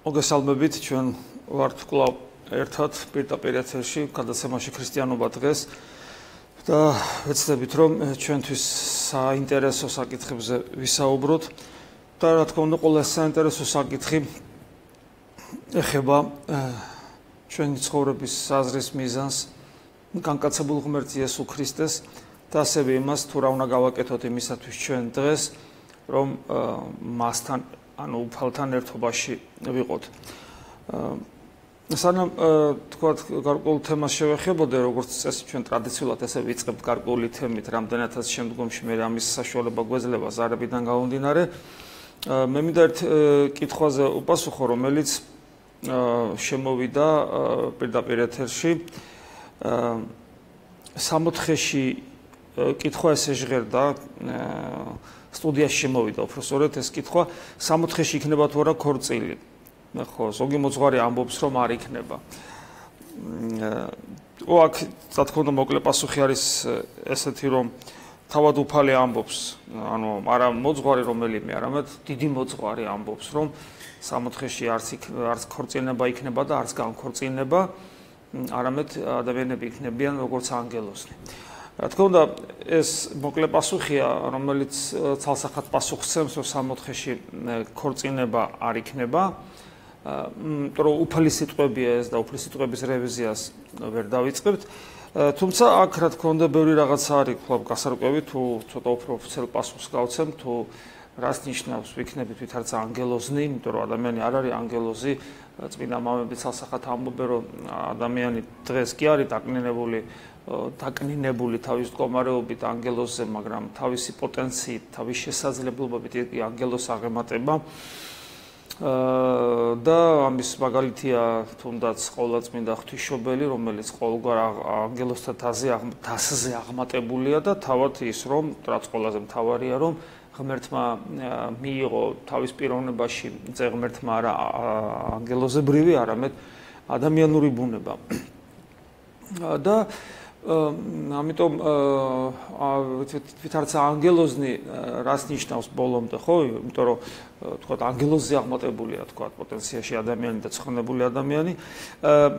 მოგესალმებით, ჩვენ ვართ კვლავ ერთად პირდაპირ ეთერში, გადაცემაში ქრისტიანობა დღეს და ვეცდებით, რომ ჩვენთვის საინტერესო საკითხებზე ვისაუბროთ და რა თქმა უნდა, ყველა საინტერესო საკითხი ეხება ჩვენი ცხოვრების აზრის მიზანს, განკაცებულ ღმერთს იესო ქრისტეს და ასევე იმას, თუ რა უნდა გავაკეთოთ იმისათვის ჩვენ დღეს, რომ მასთან ანუ უფალთან ერთობაში ვიყოთ. სანამ თქვათ გარკვეულ თემას შევეხებოდე, როგორც წესი ჩვენ ტრადიციულად ესე ვიწყებთ გარკვეული თემით, რამდენადაც შემდგომში მე ამის საშუალება გვეძლება ზარებიდან გამომდინარე. მე მინდა ერთ კითხვაზე უპასუხო, რომელიც შემოვიდა პირდაპირ ეთერში. 60-ში კითხვა ესე ჟღერდა სტუდიაში შემოვიდა უბრალოდ ეს კითხვა 60-ში იქნება თუ არა ქორწილი. ხო, ზოგი მოძღვარი ამბობს რომ არ იქნება. აქ რა თქმა უნდა მოკლე პასუხი არის ესეთი რომ თავად უფალი ამბობს, ანუ არა მოძღვარი რომელიმე, არამედ დიდი მოძღვარი ამბობს რომ 60-ში არც ქორწინება იქნება და არც განქორწინება, არამედ ადამიანები იქნებიან როგორც ანგელოზნი. რა თქმა უნდა, ეს მოკლე პასუხია, რომელიც ცალსახად პასუხს რომ 60-ში ქორწინება არ იქნება, იმიტომ რომ უფალი სიტყვებია ეს და უფლის სიტყვების რევიზიას ვერ დავიწყებთ. თუმცა აქ რა თქმა უნდა ბევრი რაღაცა არის ხლობ გასარკვევი, თუ ცოტა უფრო ოფიციალურ პასუხს გავცემ, თუ რას ნიშნავს ვიქნებით ვითარც ანგელოზნი, იმიტომ რომ ადამიანი არ არის ანგელოზი, წმინდა მამები ცალსახად ამბობენ რომ ადამიანი დღეს კი არის დაკნინებული თავის მდგომარეობით ანგელოზზე, მაგრამ თავისი პოტენციით, თავის შესაძლებლობებით იგი ანგელოზს აღემატება. და ამის მაგალითია თუნდაც ყოვლადწმინდა ღვთისმშობელი, რომელიც ყოველგვარ ანგელოზთა თასზე აღმატებულია და თავად ის რომ რაც ყველაზე მთავარია რომ ღმერთმა მიიღო თავის პიროვნებაში ღმერთმა არა ანგელოზებრივი, არამედ ადამიანური ბუნება. და ამიტომ ვითარცა ანგელოზნი რას ნიშნავს ბოლომდე, ხო? იმიტომ რომ თქვათ ანგელოზზე აღმატებულია თქვათ პოტენციაში ადამიანი და ცხონებული ადამიანი.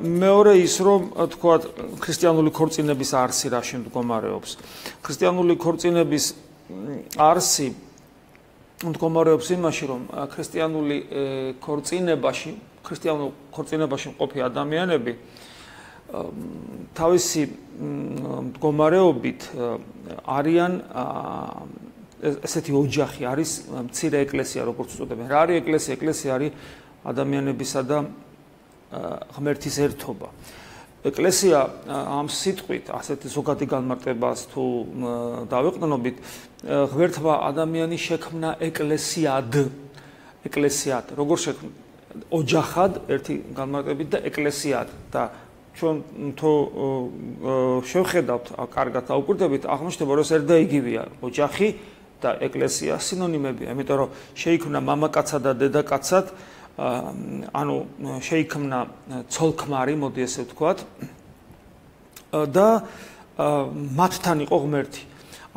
მეორე ის რომ თქვათ ქრისტიანული ქორწინების არსი რა შემდგომარეობს. ქრისტიანული ქორწინების არსი მდგომარეობს იმაში, რომ ქრისტიანულ ქორწინებაში მყოფი ადამიანები თავისი მდგომარეობით არიან ესეთი ოჯახი, არის მცირე ეკლესია, როგორც უწოდებენ. რა არის ეკლესია? ეკლესია არის ადამიანებისა და ღმერთის ერთობა. ეკლესია ამ სიტყვით, ასეთი ზოგადი განმარტებას თუ დავეყრდნობით, ღმერთმა ადამიანის შექმნა ეკლესიად, როგორ შექმნა? ოჯახად, ერთი განმარტებით და ეკლესიად და ჩვენ თუ შევხედავთ, კარგად აუკვირდებით, აღმოჩნდება, რომ ეს ერთ და იგივეა, ოჯახი და ეკლესია სინონიმებია, იმიტომ რომ შეიქმნა მამაკაცად და დედაკაცად, ანუ შეიქმნა ცოლ-ქმარი, მოდი ესე ვთქვათ, და მათთან იყო ღმერთი.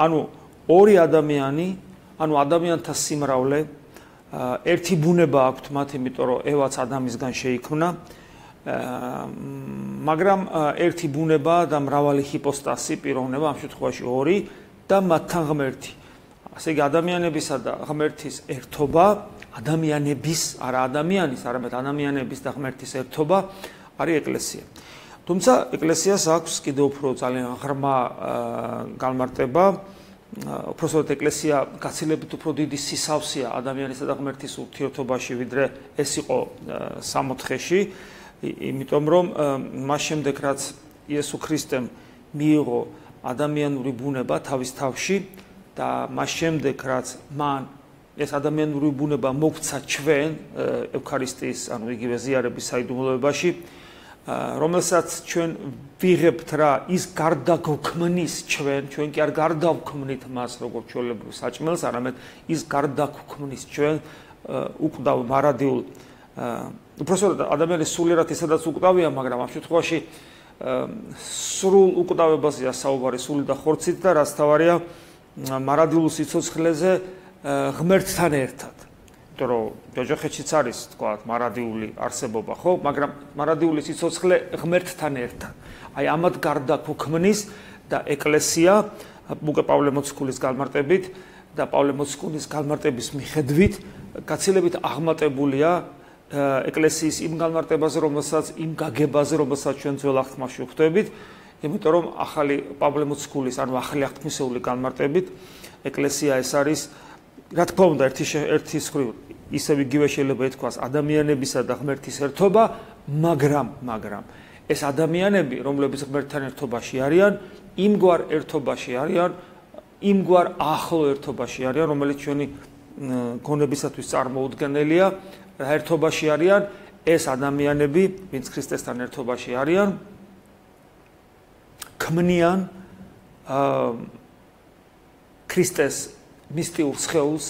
ანუ ორი ადამიანი, ანუ ადამიანთა სიმრავლე, ერთი ბუნება აქვთ მათ, იმიტომ რომ ევაც ადამისგან შეიქმნა, მაგრამ ერთი ბუნება და მრავალი ჰიპოსტასი, პიროვნება, ამ შემთხვევაში ორი და მათთან ღმერთი. ასე იგი ადამიანებისა და ღმერთის ერთობა, ადამიანების, არა ადამიანის, არამედ ადამიანების და ღმერთის ერთობა არის ეკლესია. თუმცა ეკლესიას აქვს კიდევ უფრო ძალიან ღრმა განმარტება, უბრალოდ ეკლესია გაცილებით უფრო დიდი სისავსეა ადამიანისა და ღმერთის ურთიერთობაში, ვიდრე ეს იყო 60-ში. იმიტომ რომ მას შემდეგ რაც იესო ქრისტემ მიიღო ადამიანური ბუნება თავის თავში და მას შემდეგ რაც მან ეს ადამიანური ბუნება მოგვცა ჩვენ ევქარისტიის, ანუ იგივე ზიარების საიდუმლოებაში, რომელსაც ჩვენ ვიღებთ რა, ის გარდაგოქმნის ჩვენ კი არ გარდავქმნით მას როგორც ჩვეულებრივ საჭმელს, არამედ ის გარდაგოქმნის ჩვენ უკვდავ მარადიულ უბრალოდ ადამიანის სულიერად ისედაც უკვდავია, მაგრამ ამ შემთხვევაში სრულ უკვდავებაზეა საუბარი, სული და ხორცით და რაც თავარია მარადილულ სიცოცხლეზე ღმერთთან ერთად. რომ ჯოჯოხეთშიც არის თქვა მარადიული არსებობა, ხო, მაგრამ მარადიული სიცოცხლე ღმერთთან ერთად. აი ამათ გარდა გვქმნის და ეკლესია უკვე პავლე მოციქულის განმარტებით და პავლე მოციქულის განმარტების მიხედვით გაცილებით აღმატებულია ეკლესიის იმ განმარტებაზე, რომელსაც იმ გაგებაზე, რომელსაც ჩვენ ძველ აღთქმაში ვხვდებით, იმიტომ რომ ახალი პავლე მოციქულის, ანუ ახალი აღთქმისეული განმარტებით ეკლესია ეს არის, რა თქმა უნდა, ერთი მხრივ ისევ იგივე შეიძლება ითქვას ადამიანებისა და ღმერთის ერთობა, მაგრამ ეს ადამიანები, რომლებიც ღმერთთან ერთობაში არიან, იმგვარ ერთობაში არიან, იმგვარ ახლო ერთობაში არიან, რომელიც ჩვენი გონებისათვის წარმოუდგენელია, ერთობაში არიან ეს ადამიანები, ვინც ქრისტესთან ერთობაში არიან, ქმნიან ქრისტეს მისტიურ სხეულს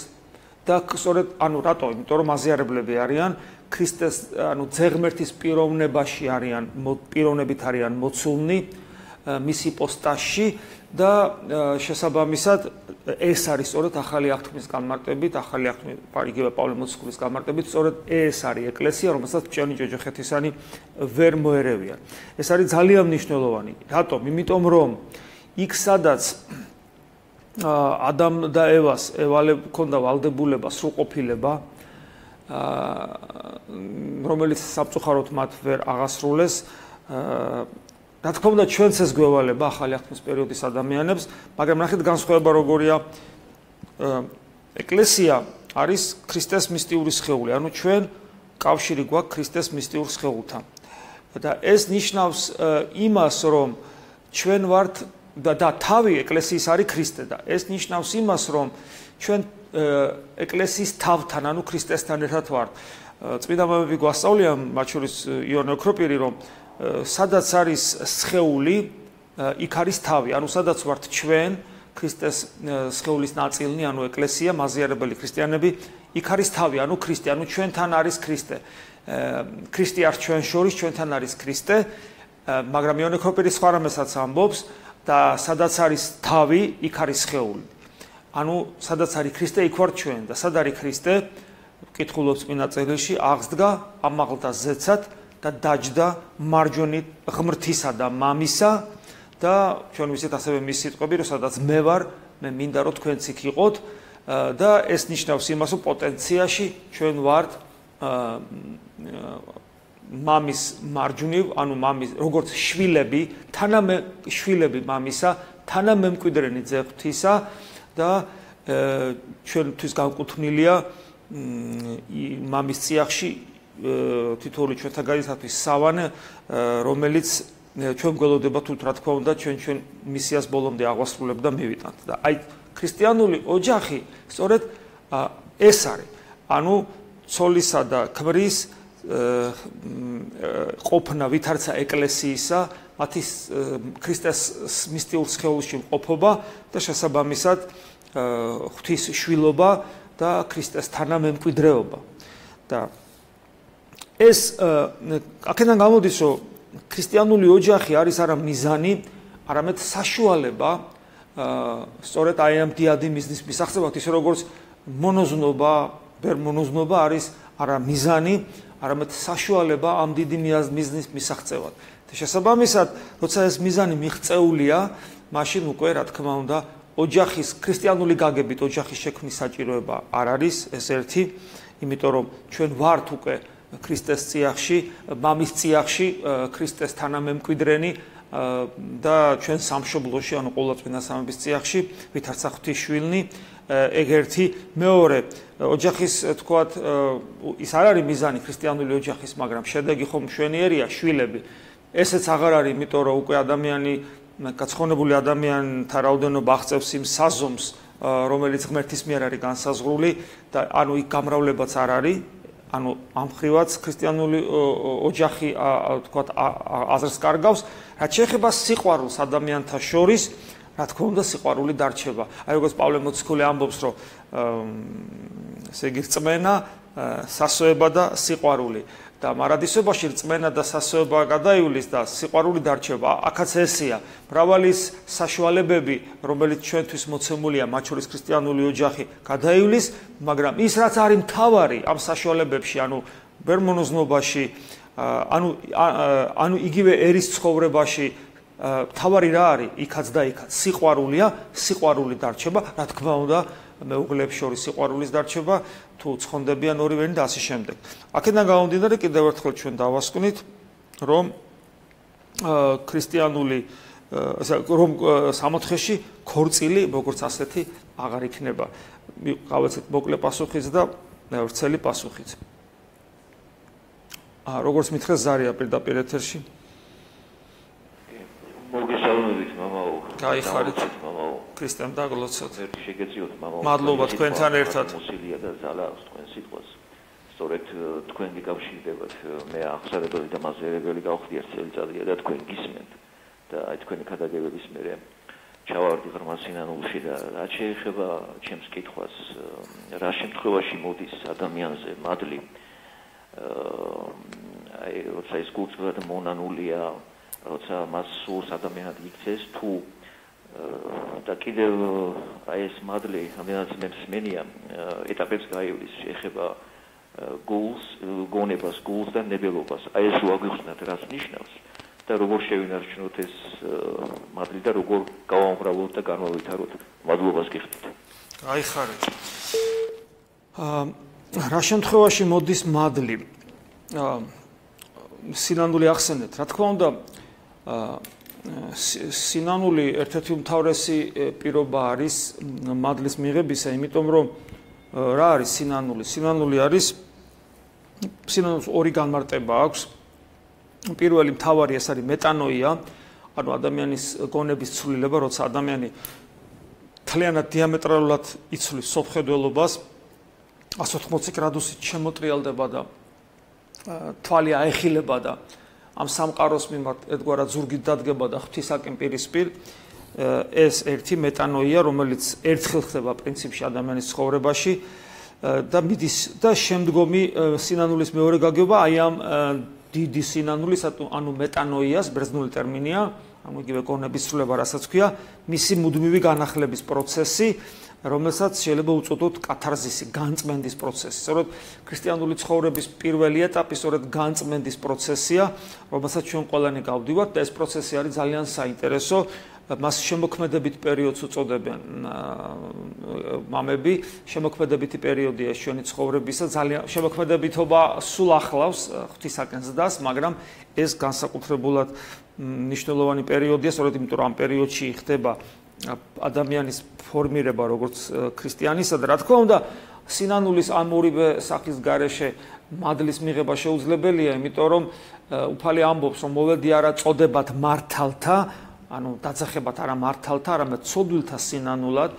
და სწორედ, ანუ რატო? იმიტომ რომ აზიარებლები არიან ქრისტეს, ანუ ძეღმერთის პიროვნებაში არიან, პიროვნებით არიან მოცულნი მისი იპოსტასში და შესაბამისად ეს არის სწორედ ახალი აღთქმის განმარტებით, ახალი აღთქმის იგივე პავლე მოციქულის განმარტებით, სწორედ ეს არის ეკლესია, რომელსაც ჩვენი ჯოჯოხეთისანი ვერ მოერევიან. ეს არის ძალიან მნიშვნელოვანი. რატომ? იმიტომ რომ იქ სადაც ადამ და ევას ჰქონდა ვალდებულება, სრულყოფილება, რომელიც სამწუხაროდ მათ ვერ აღასრულეს, რა თქმა უნდა, ჩვენც ეს გვევალება ახალი აღთქმის პერიოდის ადამიანებს, მაგრამ ნახეთ განსხვავება როგორია. ეკლესია არის ქრისტეს მისტიური სხეული, ანუ ჩვენ კავშირი გვაქვს ქრისტეს მისტიურ სხეულთან. და ეს ნიშნავს იმას, რომ ჩვენ ვართ და თავი ეკლესიის არის ქრისტე და ეს ნიშნავს იმას, რომ ჩვენ ეკლესიის თავთან, ანუ ქრისტესთან ერთად ვართ. წმინდა მამები გვასწავლიან, მათ შორის იონე ოქროპირი, რომ სადაც არის სხეული, იქ არის თავი, ანუ სადაც ვართ ჩვენ, ქრისტეს სხეულის ნაწილნი, ანუ ეკლესია, მაზიარებელი ქრისტიანები, იქ არის თავი, ანუ ქრისტე, ანუ ჩვენთან არის ქრისტე. ქრისტე არ ჩვენ შორის, ჩვენთან არის ქრისტე, მაგრამ იონე ოქროპირი სხვა რამესაც ამბობს და სადაც არის თავი, იქ არის სხეული. ანუ სადაც არის ქრისტე, იქ ვართ ჩვენ და სად არის ქრისტე? ვკითხულობ წმინდა წერილში, აღსდგა ამაღლდა ზეცად და დაჯდა მარჯვენით ღმრთისა და მამისა და ჩვენ ვიცით ასევე მის სიტყვები, რომ სადაც მე ვარ, მე მინდა რომ თქვენც იქ იყოთ და ეს ნიშნავს იმას, რომ პოტენციაში ჩვენ ვართ მამის მარჯვნივ, ანუ მამის როგორც შვილები, შვილები მამისა, თანამემკვიდრენი ძეღვთისა და ჩვენთვის განკუთვნილია მამის წიაღში თითოეული ჩვენთან გადასათვის სავანე, რომელიც ჩვენ გველოდება თუ რა თქმა უნდა ჩვენ მისიას ბოლომდე აღვასრულებ და მივიტანთ. და აი ქრისტიანული ოჯახი სწორედ ეს არის. ანუ ცოლისა და ქმრის ყოფნა ვითარცა ეკლესიისა, მათი ქრისტეს მისტიურ სხეულში მყოფობა და შესაბამისად ღვთის შვილობა და ქრისტეს თანამემკვიდრეობა. და ეს აქედან გამოდის, რომ ქრისტიანული ოჯახი არის არა მიზანი, არამედ საშუალება სწორედ აი ამ დიადი მიზნის მისაღწევად, ისე როგორც მონოზნობა, ბერმონოზნობა არის არა მიზანი, არამედ საშუალება ამ დიდი მიზნის მისაღწევად. და შესაბამისად, როცა ეს მიზანი მიღწეულია, მაშინ უკვე რა თქმა უნდა, ოჯახის ქრისტიანული გაგებით ოჯახის შექმნის საჭიროება არ არის, ეს ერთი, იმიტომ რომ ჩვენ ვართ უკვე ქრისტეს წიაღში, მამის წიაღში, ქრისტეს თანამემკვიდრენი და ჩვენ სამშობლოში, ანუ ყოვლადწმინდა სამების წიაღში, ვითარცა ღვთის შვილნი, ეგ ერთი, მეორე, ოჯახის თქვათ, ის არ არის მიზანი ქრისტიანული ოჯახის, მაგრამ შედეგი ხომ მშვენიერია, შვილები. ესეც აღარ არის, იმიტომ რომ უკვე ადამიანი, გაცხონებული ადამიანთა რაოდენობა აღწევს იმ საზომს, რომელიც ღმერთის მიერ არის განსაზღვრული და ანუ იქ გამრავლებაც არ არის. ანუ ამ ხრივაც ქრისტიანული ოჯახი თქვათ აზრს კარგავს, რაც შეეხება სიყვარულს ადამიანთა შორის, რა თქმა უნდა სიყვარული დარჩება. აი როგორც პავლე მოციქული ამბობს, რომ ესე იგი რწმენა სასოება და სიყვარული. და მარადისობაში რწმენა და სასოება გადაივლის და სიყვარული დარჩება. აქაც ესია მრავალი საშუალებები, რომელიც ჩვენთვის მოცემულია, მათ შორის ქრისტიანული ოჯახი გადაივლის, მაგრამ ის რაც არის მთავარი ამ საშუალებებში, ანუ ბერმონოზნობაში, ანუ იგივე ერის ცხოვრებაში მთავარი რა არის? იქაც და იქაც სიყვარულია, სიყვარული დარჩება, რა თქმა უნდა, მეუღლეებს შორის სიყვარულის დარჩება, თუ ცხონდებიან ორივენი და ასე შემდეგ. აქედან გამომდინარე კიდევ ერთხელ ჩვენ დავასკვნით, რომ ქრისტიანული რომ სამოთხეში ქორწილი როგორც ასეთი აღარ იქნება. გავაცეთ მოკლე პასუხიც და ვრცელი პასუხიც. როგორც მითხრეს ზარია პირდაპირ ეთერში. მოგესალმებით მამაო. გაიხარით მამაო. ქრისტემ დაგლოცოთ. ერთი შეგეციოთ მამაო. მადლობა თქვენთან ერთად. მოსილია და ზალა აქვს თქვენ სიტყვას. სწორედ თქვენ გიკავშირდებათ. მე აღსარებელი და მასერებელი გავხდი ერთ წელიწადია და თქვენ გისმენთ. და აი თქვენი ქადაგებების მერე ჩავარდი ღრმა სინანულში და რაც შეეხება ჩემს კითხვას, რა შემთხვევაში მოდის ადამიანზე მადლი, აი როცა ის გულწრფელად მონანულია, როცა მას სურს ადამიანად იქცეს თუ და კიდევ აი ეს მადლი ამიანაც მე მსმენია ეტაპებს გაივლის, შეეხება გულს, გონებას, გულს და ნებელობას. აი ეს რო აგვიხსნათ რას ნიშნავს და როგორ შევინარჩუნოთ ეს მადლი და როგორ გავამღრავლოთ და განვავითაროთ. მადლობას გიხდით. გაიხარეთ. რა შემთხვევაში მოდის მადლი? სინანული ახსენეთ. რა თქმა უნდა, სინანული ერთ-ერთი უმთავრესი პირობა არის მადლის მიღებისა, იმიტომ რომ რა არის სინანული? სინანული არის სინანულს ორი განმარტება აქვს. პირველი მთავარი ეს არის მეტანოია, ანუ ადამიანის გონების ცვლილება, როცა ადამიანი მთლიანად დიამეტრალურად იცვლის სოფხედველობას, 180 გრადუსით შემოტრიალდება და თვალი აეხილება და ამ სამყაროს მიმართ ერთგვარად ზურგით დადგება და ღვთისაკენ პირისპირ, ეს ერთი მეტანოია, რომელიც ერთხელ ხდება პრინციპში ადამიანის ცხოვრებაში და მიდის და შემდგომი სინანულის მეორე გაგება აი ამ დიდი სინანულის, ანუ მეტანოიას, ბერძნული ტერმინია, ანუ იგივე გონების ცვლილება, რასაც ქვია, მისი მუდმივი განახლების პროცესი, რომელსაც შეიძლება უწოდოთ კათარზისი, განწმენდის პროცესი. სწორედ ქრისტიანული ცხოვრების პირველი ეტაპი სწორედ განწმენდის პროცესია, რომელსაც ჩვენ ყველანი გავდივართ და ეს პროცესი არის ძალიან საინტერესო. მას შემოქმედებით პერიოდს უწოდებენ მამები, შემოქმედებითი პერიოდია ჩვენი ცხოვრებისა, ძალიან შემოქმედებითობა სულ ახლავს ღვთისაკენ ზრდას, მაგრამ ეს განსაკუთრებულად მნიშვნელოვანი პერიოდია, სწორედ იმიტომ რომ ამ პერიოდში ხდება ადამიანის ფორმირება როგორც ქრისტიანისა და რა თქმა უნდა სინანულის ამ ორივე სახის გარეშე მადლის მიღება შეუძლებელია, იმიტომ რომ უფალი ამბობს რომ მოვედი არა წოდებათ მართალთა, ანუ დაძახებათ არა მართალთა, არამედ ცოდვილთა სინანულად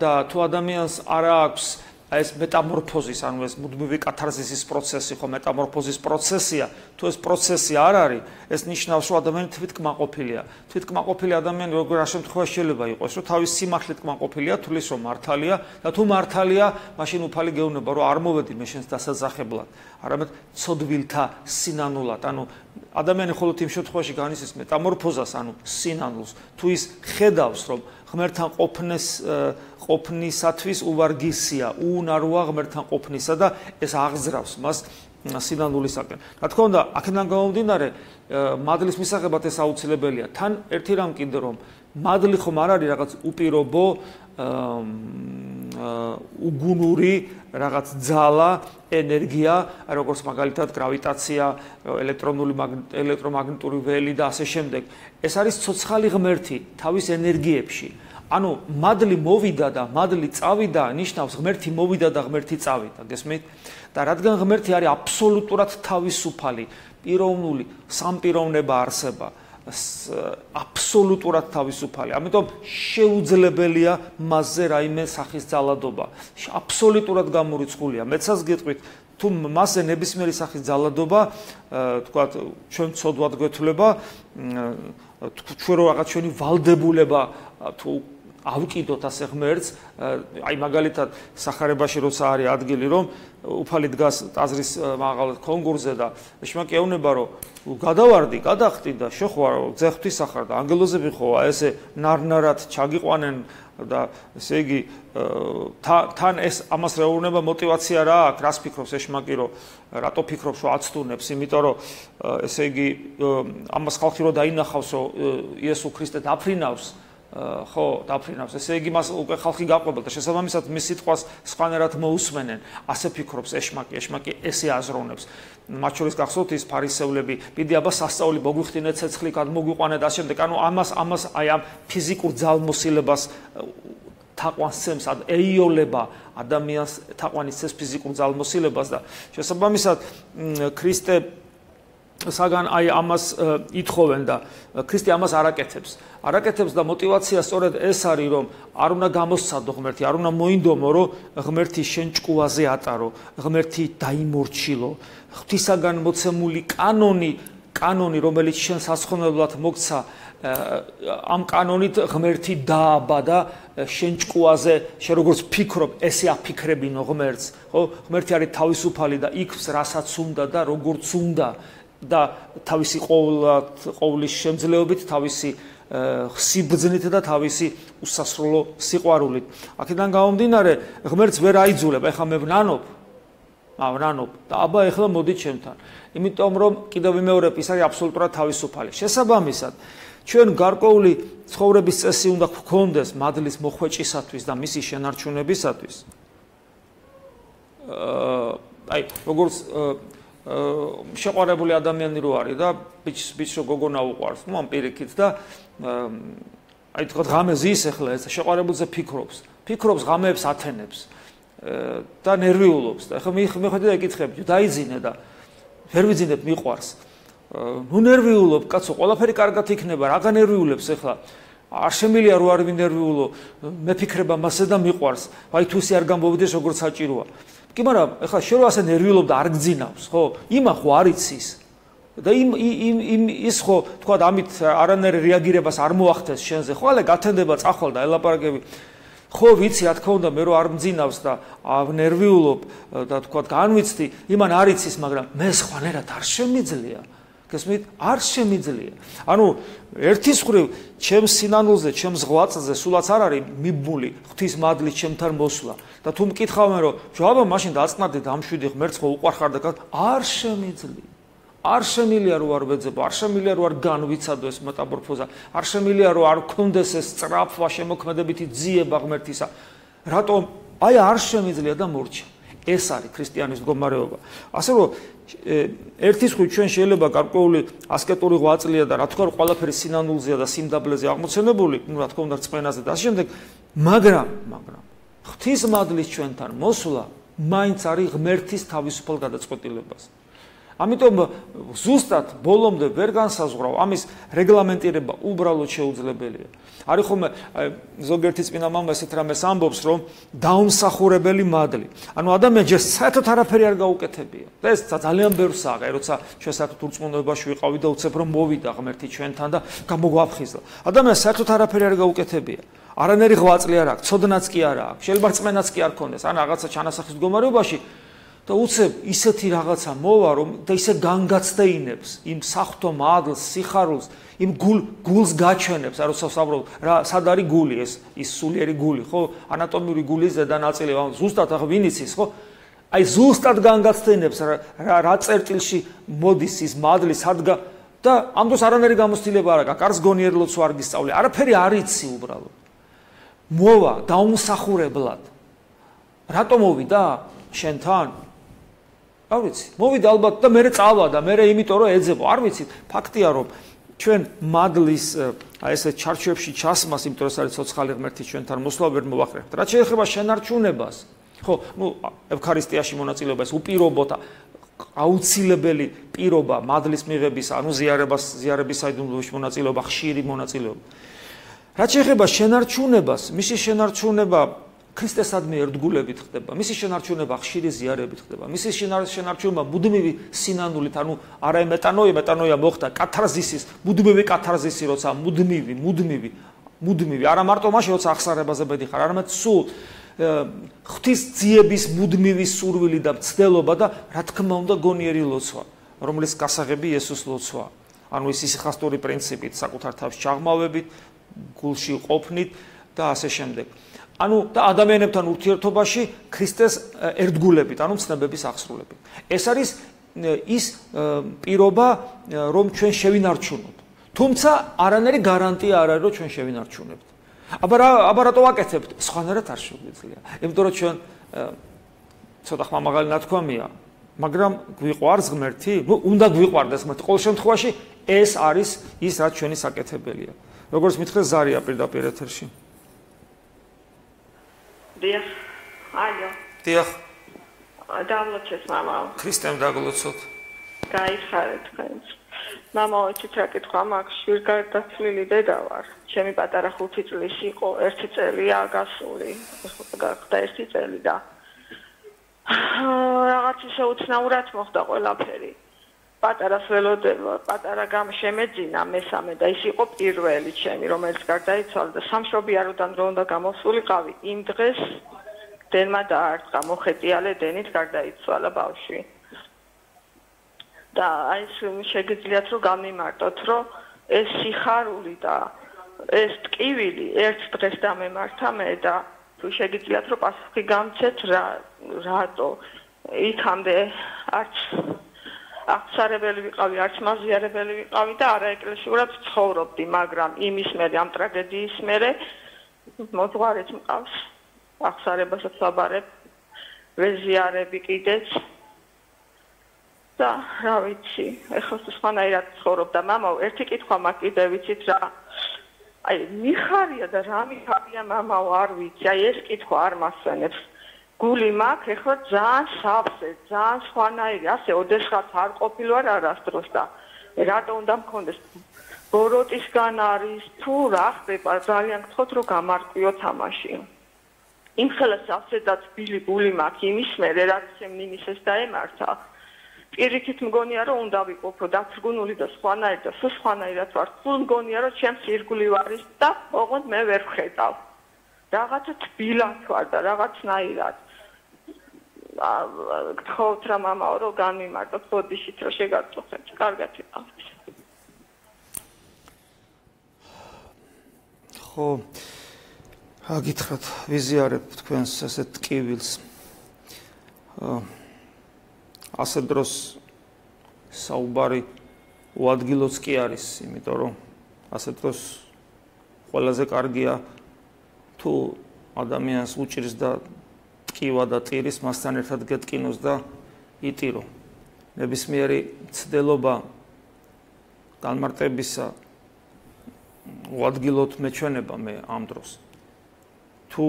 და თუ ადამიანს არ აქვს ეს მეტამორფოზის, ანუ ეს მუდმივი კათარზისის პროცესი, ხო მეტამორფოზის პროცესია, თუ ეს პროცესი არ არის, ეს ნიშნავს, რომ ადამიანი თვითკმაყოფილია. თვითკმაყოფილი ადამიანი როგორ რა შემთხვევაში შეიძლება იყოს, რომ თავის სიმართლით კმაყოფილია, თulis რომ მართალია და თუ მართალია, მაშინ უფალი გეუბნება, რომ არ მოვედი მე შენს დასაძახებლად, არამედ ცოდვილთა სინანულად. ანუ ადამიანი მხოლოდ იმ შემთხვევაში განიცდის მეტამორფოზას, ანუ სინანულს, თუ ის ხედავს, რომ ღმერთთან ყოფნისათვის უვარგისია, უუნაროა ღმერთთან ყოფნისა და ეს აღზრავს მას სინანულისაკენ. რა თქმა უნდა, აქედან გამომდინარე, მადლის მისაღებად ეს აუცილებელია. თან ერთი რამ კიდე რომ მადლი ხომ არ არის რაღაც უპირობო უგუნური რაღაც ძალა, ენერგია, როგორც მაგალითად გრავიტაცია, ელექტრომაგნიტური ველი და ასე შემდეგ. ეს არის ცოცხალი ღმერთი თავის ენერგიებში. ანუ მადლი მოვიდა და მადლი წავიდა, ნიშნავს ღმერთი მოვიდა და ღმერთი წავიდა, გესმით? და რადგან ღმერთი არის აბსოლუტურად თავისუფალი, პიროვნული, სამპიროვნება არსება, აბსოლუტურად თავისუფალი. ამიტომ შეუძლებელია მასზე რაიმე სახის ძალადობა. აბსოლუტურად გამორიცხულია. მეცას გეტყვით, თუ მასზე ნებისმიერი სახის ძალადობა, თქვათ, ჩვენ ცოდვად გვეთვლება, ჩვენ რო რაღაც ჩვენი ვალდებულება თუ ავკიდოთ ასე ღმერთს, აი მაგალითად სახარებაში როცა არის ადგილი, რომ უფალი დგას ტაძრის მაღალ კონგურზე და ეშმაკი ეუბნება, რომ გადავარდი, გადახტი და შეხვარ ძეხვთვისახარ და ანგელოზები ხო ესე ნარნარად ჩაგიყვანენ და ესე იგი თან ეს ამას რეუნება мотивация რა აქვს, რას ფიქრობს ეშმაკი, რომ რატო ფიქრობს, რომ აცტუნებს, იმიტომ რომ ესე იგი ამას ხალხი რო დაინახავს, რომ იესო ქრისტე დაფრინავს, ხო, დაფრინავს. ესე იგი მას უკვე ხალხი გაყვებოდა. შესაბამისად მის სიტყვას სხვანაირად მოусმენენ. ასე ფიქრობს ეშმაკი. ეშმაკი ესე აზროვნებს. მათ შორის გახსოვთ ის ფარისევლები, პიდი აბა სასწაული მოგვიხდინეთ ცეცხლი, გადმოგვიყვანეთ ასე შემდეგ. ანუ ამას აი ამ ფიზიკურ ძალმოსილებას თაყვანს ცემს, ეიოლება ადამიანს თაყვანის წეს ფიზიკურ ძალმოსილებას და შესაბამისად ქრისტე საგან აი ამას ითხოვენ და ქრისტე ამას არაკეთებს. არაკეთებს და мотивация სწორედ ეს არის, რომ არ უნდა გამოსცადო ღმერთი, არ უნდა მოინდომო, რომ ღმერთი შენ ჭკუაზე ატარო, ღმერთი დაიმორჩილო. ღვთისაგან მოცემული კანონი, რომელიც შენ სასხოვნებლად მოგცა, ამ კანონით ღმერთი დააბადა შენ ჭკუაზე, შენ როგორც ფიქრობ, ესე აფიქრებინო ღმერთს, ხო? ღმერთი არის თავისუფალი და იქს რასაც უნდა და როგორც უნდა და თავისი ყოვლის შემძლეობით, თავისი სიბრძნით და თავისი უსასრულო სიყვარულით. აქედან გამომდინარე, ღმერთს ვერ აიძულებ, ეხლა მე ვნანობ და აბა ეხლა მოდი ჩემთან. იმიტომ რომ კიდევ ვიმეორებ, ის არის აბსოლუტურად თავისუფალი. შესაბამისად, ჩვენ გარკვეული ცხოვრების წესი უნდა გქონდეს მადლის მოხვეჭისათვის და მისი შენარჩუნებისათვის. აი, როგორც შეყვარებული ადამიანი რო არის და ბიჭს რო გოგონა უყვარს, ნუ ამ პირიქით და აი თქო ღამე ზის ახლა ეს შეყვარებულზე ფიქრობს ღამეებს ათენებს და ნერვიულობს და ახლა მიხვედი და ეკითხები, დაიძინე და ვერ ვიძინებ მიყვარს. ნუ ნერვიულობ, კაცო, ყველაფერი კარგად იქნება, რაღა ნერვიულებს ახლა? არ შემილია რო არ ვინერვიულო, მეფიქრება მასე და მიყვარს. აი თუ ისე არ გამოვიდეს როგორც საჭიროა. კი, მაგრამ ახლა შენ რო ასე ნერვიულობ და არ გძინავს, ხო? იმა ხო არ იცის. და ის ხო თქვა ამით არანაირი რეაგირებას არ მოახდენს შენზე. ხო, ალე გათენდება წახვალ და ელაპარაკები. ხო, ვიცი, რა თქმა უნდა, მე რო არ მძინავს და ნერვიულობ და თქვა განვიცდი, იმან არ იცის, მაგრამ მე სხვანაირად არ შემიძლია. გესმით? არ შემიძლია. ანუ ერთის მხრივ ჩემს სინანულზე, ჩემს ღვაწლზე სულაც არ არის მიბმული ღვთის მადლის ჩემთან მოსვლა. და თუ მკითხავენ, რომ ჯვაბა მაშინ დაწყნადი და ამშვიდი ღმერთს ხო უყვარხარ და არ შემიძლია. არ შემილია რომ არ ვეძებო, არ შემილია რომ არ განვიცადო ეს მეტამორფოზა, არ შემილია რომ არ გქონდეს ეს სწრაფვა შემოქმედებითი ძიება ღმერთისა. რატომ? აი არ შემიძლია და მორჩა. ეს არის ქრისტიანის მდგომარეობა. ასე რომ ერთის მხრივ ჩვენ შეიძლება გარკვეული ასკეტური ღვაწლია და რა თქმა უნდა ყველაფერი სინანულზეა და სიმდაბლეზე აღმოცენებული, ნუ რა თქმა უნდა რწმენაზე და ასე შემდეგ, მაგრამ ღვთის მადლის ჩვენთან მოსვლა მაინც არის ღმერთის თავისუფალ გადაწყვეტილებას. ამიტომ ზუსტად ბოლომდე ვერ განსაზღვრავ, ამის რეგლამენტირება უბრალოდ შეუძლებელია. არის ხოლმე ზოგიერთი წმინდა მამა ესეთ რამეს ამბობს, რომ დაუმსახურებელი მადლი. ანუ ადამიანი ჯერ საერთოდ არაფერი არ გაუკეთებია. და ეს ძალიან ბევრს აღა, როცა ჩვენ საერთოდ ურწმუნოებაში ვიყავით და უცებ რომ მოვიდა ღმერთი ჩვენთან და გამოგვაფხიზლა. ადამიანს საერთოდ არაფერი არ გაუკეთებია. არანაირი ღვაწლი არ აქვს, ცოდნაც კი არ აქვს, შეიძლება რწმენაც კი არ ქონდეს, ან რაღაცა ჩანასახის მდგომარეობაში და უცებ ისეთი რაღაცა მოვა, რომ და ისე განგაცდეინებს იმ საღვთო მადლს, სიხარულს, იმ გულს გაჩვენებს, არ ვსაუბრობ რა, სად არის გული ეს სულიერი გული, ხო? ანატომიური გულის ზედა ნაწილი, ზუსტად ახ ვინ იცის, ხო? აი ზუსტად განგაცდეინებს რა წერტილში მოდის ის მადლი, სადგა და ამ დროს არანაირი გამოცდილება არ აქვს, კარს გონიერლოც არ გისწავლე, არაფერი არ იცი უბრალოდ. მოვა დაუმსახურებლად. რატომ მოვიდა შენთან? არ ვიცი. მოვიდა ალბათ და მე წავა და მე იმიტომ რომ ეძებო. არ ვიცით. ფაქტია რომ ჩვენ მადლის აი ესე ჩარჩოებში ჩასმას, იმიტომ რომ არის ცოცხალი ღმერთი ჩვენთან მოსვლა ვერ მოვახერხებთ. რაც შეეხება შენარჩუნებას, ხო, ნუ ევქარისტიაში მონაწილეობა ეს უპირობოდ აუცილებელი პირობა მადლის მიღებისა, ანუ ზიარების საიდუმლოში მონაწილეობა, ხშირი მონაწილეობა. რაც შეეხება შენარჩუნებას, მისი შენარჩუნება ქრისტესადმი ერთგულებით ხდება. მისი შენარჩუნება ხშირი ზიარებით ხდება. მისი შენარჩუნება მუდმივი სინანულით, ანუ არა მეტანოია მოხდა კათარზისის, მუდმივი კათარზისი, როცა მუდმივი მუდმივი, არა მარტო მაშინ როცა ახსარებაზე ბედი ხარ, არამედ სულ ღვთის ძიების მუდმივი სურვილი და მცდელობა და რა თქმა უნდა გონიერი ლოცვა, რომლის გასაღები იესოს ლოცვა. ანუ ის სიხასტური პრინციპით, საკუთარ თავს ჩაღმავებით, გულში ყოფნით და ასე შემდეგ. ანუ და ადამიანებთან ურთიერთობაში ქრისტეს ერთგულებით, ანუ მცნებების აღსრულებით. ეს არის ის პირობა, რომ ჩვენ შევინარჩუნოთ. თუმცა არანაირი გარანტია არ არის, რომ ჩვენ შევინარჩუნებთ. აბა რატო ვაკეთებთ? სხვანაირად არ შეგვიძლია. იმიტომ რომ ჩვენ ცოტა ხმამაღალი ნათქვამია, მაგრამ გვიყვარს ღმერთი? ნუ უნდა გვიყვარდეს ღმერთი. ყოველ შემთხვევაში ეს არის ის, რაც ჩვენი საკეთებელია. როგორც მითხრეს ზარია პირდაპირ ეთერში. დიახ. ალო. დიახ. დავლოცეთ მამაო. ქრისტემ დაგლოცოთ. გაიხარეთ თქვენს. მამაო, იცით რა კითხვა მაქვს, შვილგარდაცვლილი დედა ვარ. ჩემი პატარა 5 წლის იყო, 1 წელია გასული. გახდა 1 წელი და რაღაც ისე უცნაურად მოხდა ყველაფერი. პატარას ველოდება, პატარა შემეძინა მესამე და ის იყო პირველი ჩემი, რომელიც გარდაიცვალა და სამშობიაროდან რო უნდა გამოსულიყავი, იმ დღეს დენმა დაარტყა, მოხეტიალე დენით გარდაიცვალა ბავშვი. და აი შეგიძლიათ რომ გამიმარტოთ, რომ ეს სიხარული და ეს ტკივილი ერთ დღეს დამემართა მე და თუ შეგიძლიათ რომ პასუხი გამცეთ რატო იქამდე არც აღსარებელი ვიყავი, არც მაზიარებელი ვიყავი და არაეკლესიურად ცხოვრობდი, მაგრამ იმის მერე ამ ტრაგედიის მერე მოძღვარეთ მყავს, აღსარებასაც ვაბარებ, ვეზიარები კიდეც და რა ვიცი, ეხლა სხვანაირად ცხოვრობ და მამაო, ერთი კითხვა მაქვს კიდე ვიცით რა აი მიხარია და რა მიხარია მამაო არ ვიცი, აი ეს კითხვა არ მასვენებს. გული მაქვს, ეხლა ძალიან სავსე, ძალიან სხვანაირი, ასე ოდესღაც არ ყოფილვარ არასდროს და რატო უნდა მქონდეს ბოროტისგან არის თუ რა ხდება, ძალიან გთხოვთ რომ გამარკვიო თამაში. იმხელა სავსე და თბილი გული მაქვს იმის მერე, რაც ნინის ეს დაემართა. პირიქით მგონია რომ უნდა ვიყოფო დაცრგუნული და სხვანაირად და სხვანაირად ვარ. სულ მგონია რომ ჩემს ირგვლივ არის და ოღონდ მე ვერ ვხედავ. რაღაცა თბილად ვარ და რაღაცნაირად. გთხოვთ რა მამაო რომ განვიმარტოთ ბოდიშით რომ შეგაწუხეთ. კარგად იყავთ. ხო. აგითხრათ, ვიზიარებ თქვენს ასეთ ტკივილს. ასე დროს საუბარი უადგილოც კი არის, იმიტომ რომ ასე დროს ყველაზე კარგია თუ ადამიანს უჭირს და ტკივა და ტირის მასთან ერთად გეტკინოს და იტირო. ნებისმიერი ცდელობა განმარტებისა უადგილოთ მეჩვენება მე ამ დროს. თუ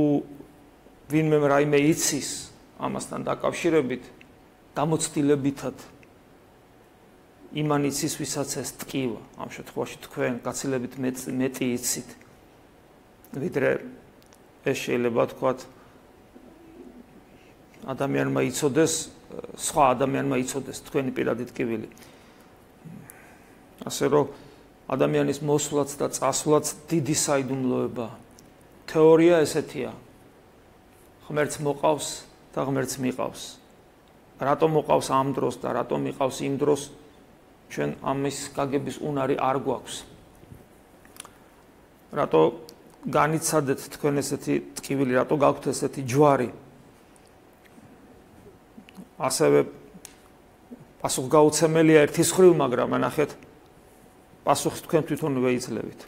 ვინმე რაიმე იცის ამასთან დაკავშირებით დამოცდილებითად იმან იცის, ვისაც ეს ტკივა. ამ შემთხვევაში თქვენ გაცილებით მეტი იცით, ვიდრე ეს შეიძლება თქვათ ადამიანმა იცოდეს, სხვა ადამიანმა იცოდეს თქვენი პირადი ტკივილი. ასე რომ ადამიანის მოსვლაც და წასვლაც დიდი საიდუმლოება. თეორია ესეთია. ღმერთს მოყავს და ღმერთს მიყავს. რატომ მოყავს ამ დროს და რატომ მიყავს იმ დროს, ჩვენ ამის გაგების უნარი არ გვაქვს. რატო განიცადეთ თქვენ ესეთი ტკივილი, რატო გაქვთ ესეთი ჯვარი? ასევე პასუხგაუცემელია ერთის ხრივ, მაგრამ ნახეთ, პასუხს თქვენ თვითონვე იძლევით.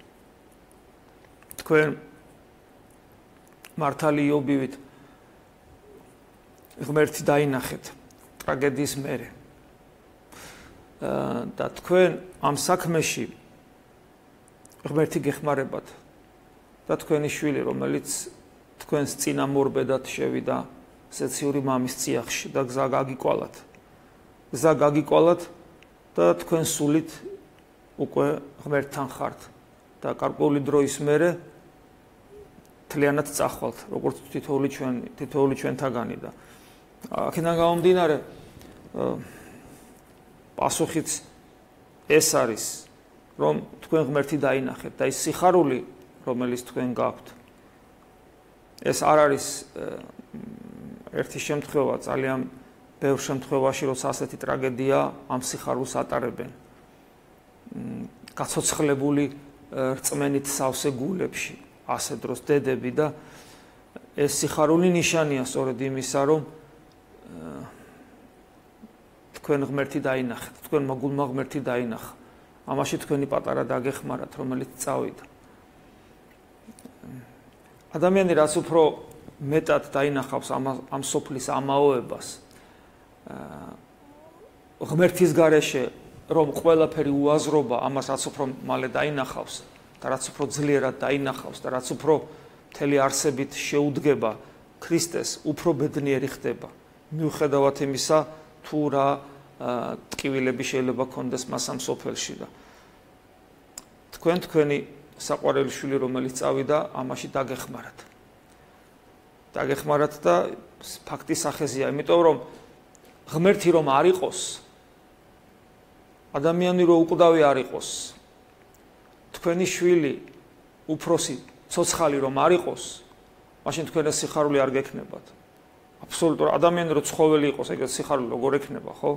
თქვენ მართალი იობივით ღმერთი დაინახეთ ტრაგედიის მერე. და თქვენ ამ საქმეში ღმერთი გეხმარებათ და თქვენი შვილი, რომელიც თქვენს წინამორბედად შევიდა სეციური მამის წიაღში და გზა გაგიკვალათ. გზა გაგიკვალათ და თქვენ სულით უკვე ღმერთთან ხართ და გარკვეული დროის მერე თლიანად წახვალთ, როგორც თითოეული ჩვენთაგანი და აქედან გამომდინარე პასუხიც ეს არის, რომ თქვენ ღმერთი დაინახეთ და ის სიხარული, რომელიც თქვენ გაქვთ. ეს არ არის ერთი შემთხვევა, ძალიან ბევრ შემთხვევაში, როცა ასეთი ტრაგედია ამ სიხარულს ატარებენ. გაცოცხლებული რწმენით სავსე გულებში, ასე დროს დედები და ეს სიხარული ნიშანია სწორედ იმისა, რომ თქვენ ღმერთი დაინახეთ, თქვენმა გულმა ღმერთი დაინახა. ამაში თქვენი პატარა დაგეხმარათ, რომელიც წავიდა. ადამიანი რაც უფრო მეტად დაინახავს ამ სოფლის ამაოებას, ღმერთის გარეშე, რომ ყველაფერი უაზრობა ამას რაც უფრო მალე დაინახავს და რაც უფრო ძლიერად დაინახავს და რაც უფრო მთელი არსებით შეუდგება ქრისტეს, უფრო ბედნიერი ხდება. მიუხედავად იმისა, თუ რა ტკივილები შეიძლება ქონდეს მას ამ სოფელში და თქვენი საყვარელი შვილი, რომელიც წავიდა, ამაში დაგეხმარათ. დაგეხმარათ და ფაქტის სახეზია, იმიტომ რომ ღმერთი რომ არ იყოს, ადამიანი რო უკვდავი არ იყოს, თქვენი შვილი უფროსი ცოცხალი რომ არ იყოს, მაშინ თქვენ ეს სიხარული არ გექნებათ. აბსოლუტურად ადამიანი რო ცხოველი იყოს, ეგრეთ სიხარული როგორ ექნება, ხო?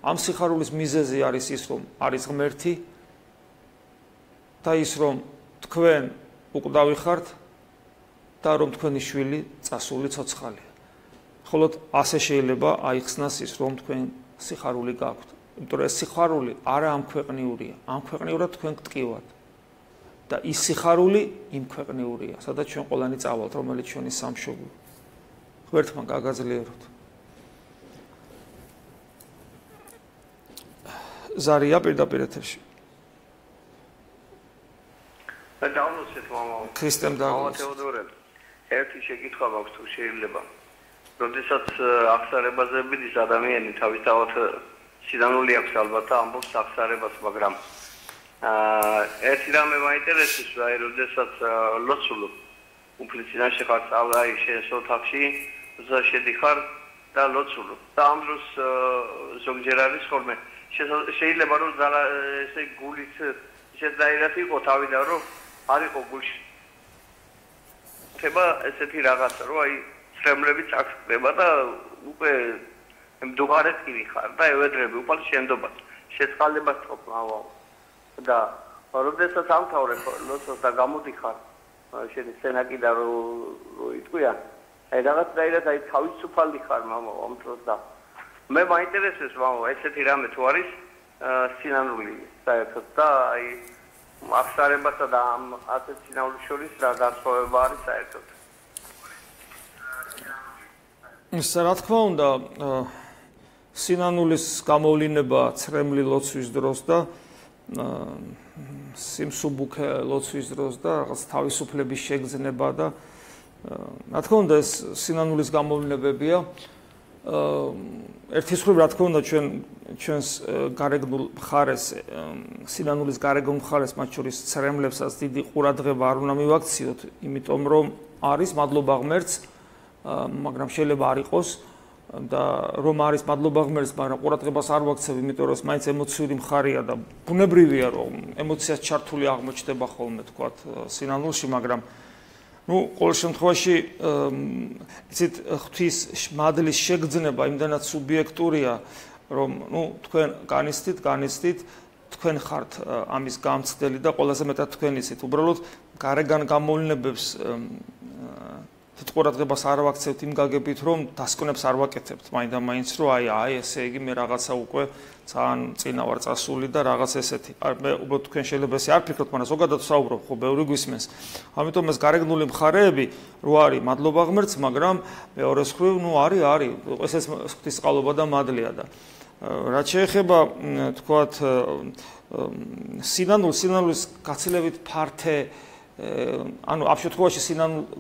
ამ სიხარულის მიზეზი არის ის, რომ არის ღმერთი და ის, რომ თქვენ უკვდავი ხართ და რომ თქვენი შვილი წასული ცოცხალია. ხოლო ასე შეიძლება აიხსნას ის, რომ თქვენ სიხარული გაქვთ. იმიტომ რომ ეს სიხარული არა ამ ქვეყნიურია, ამ ქვეყნიურად თქვენ გტკივათ. და ის სიხარული იმ ქვეყნიურია, სადაც ჩვენ ყველანი წავალთ, რომელიც ჩვენი სამშობლო. ღმერთმა გაგაძლიეროთ. ზარია პირდაპირ ეთერში. დავნოსეთ მამა. ქრისტემ დავნოს. თეოდორე. ერთი შეკითხვა მაქვს თუ შეიძლება. როდესაც აღსარებაზე მიდის ადამიანი თავისთავად სინანული აქვს ალბათ ამბობს აღსარებას, მაგრამ ერთი რამე მაინტერესებს, აი როდესაც ლოცულობ უფლისწინაშე ხარ აი შენს ოთახში შედიხარ და ლოცულობ და ამ დროს ზოგჯერ არის ხოლმე შეიძლება რომ ესე გულით შედაირათ იყო თავიდან რომ არ იყო გულში ხება ესეთი რაღაცა რომ აი ცრემლები წაგდება და უკვე მდუღარეთ კი ვიხარ და ევედრები უპალ შენდობას შეწყალებას თქმა და როდესაც ამთავრებ ლოცვას და გამოდიხარ შენი სენაკიდა რო იტყვია აი რაღაც დაირად აი თავისუფალი ხარ მამა ამ დროს და მე მაინტერესებს მამა ესეთი რამე თუ არის სინანული საერთოდ და აი აღსარებასა და ამ ასეთ სინანულის შორის რა განსხვავება არის საერთოდ რა თქმა უნდა სინანულის გამოვლინება ცრემლი ლოცვის დროს და სიმსუბუქე ლოცვის დროს და რაღაც თავისუფლების შეგრძნება და რა თქმა უნდა ეს სინანულის გამოვლინებებია ერთის მხრივ რა თქმა უნდა ჩვენს გარეგნულ მხარეს სინანულის გარეგნულ მხარეს მათ შორის ცრემლებსაც დიდი ყურადღება არ უნდა მივაქციოთ იმიტომ რომ არის მადლობა ღმერთს მაგრამ შეიძლება არ იყოს და რომ არის მადლობა ღმერთს, მაგრამ ყურადღებას არ ვაქცევ, იმიტომ რომ მაინც ემოციური მხარეა და ბუნებრივია რომ ემოციას ჩართული აღმოჩნდება ხოლმე თქვათ სინანულში, მაგრამ ყოველ შემთხვევაში იცით ღვთის მადლის შეგრძნება იმდანაც სუბიექტურია, რომ თქვენ განიცდით, თქვენ ხართ ამის გამცდელი და ყველაზე მეტად თქვენ იცით, უბრალოდ გარეგან გამოვლინებებს ყურადღებას არ ვაქცევთ იმ გაგებით, რომ დასკვნებს არ ვაკეთებთ, მაინც რომ აი ესე იგი მე რაღაცა უკვე ძალიან წინა ვარ წასული და რაღაც ესეთი. მე უბრალოდ თქვენ შეიძლება ესე არ ფიქრობთ, მაგრამ ზოგადად ვსაუბრობ, ხო ბევრი გვისმენს. ამიტომ ეს გარეგნული მხარეები რო არის მადლობა ღმერთს, მაგრამ მეორე მხრივ, არის ესეც ღვთის წყალობა და მადლია და რაც შეეხება თქვათ სინანულის გაცილებით ფართე ანუ ამ შემთხვევაში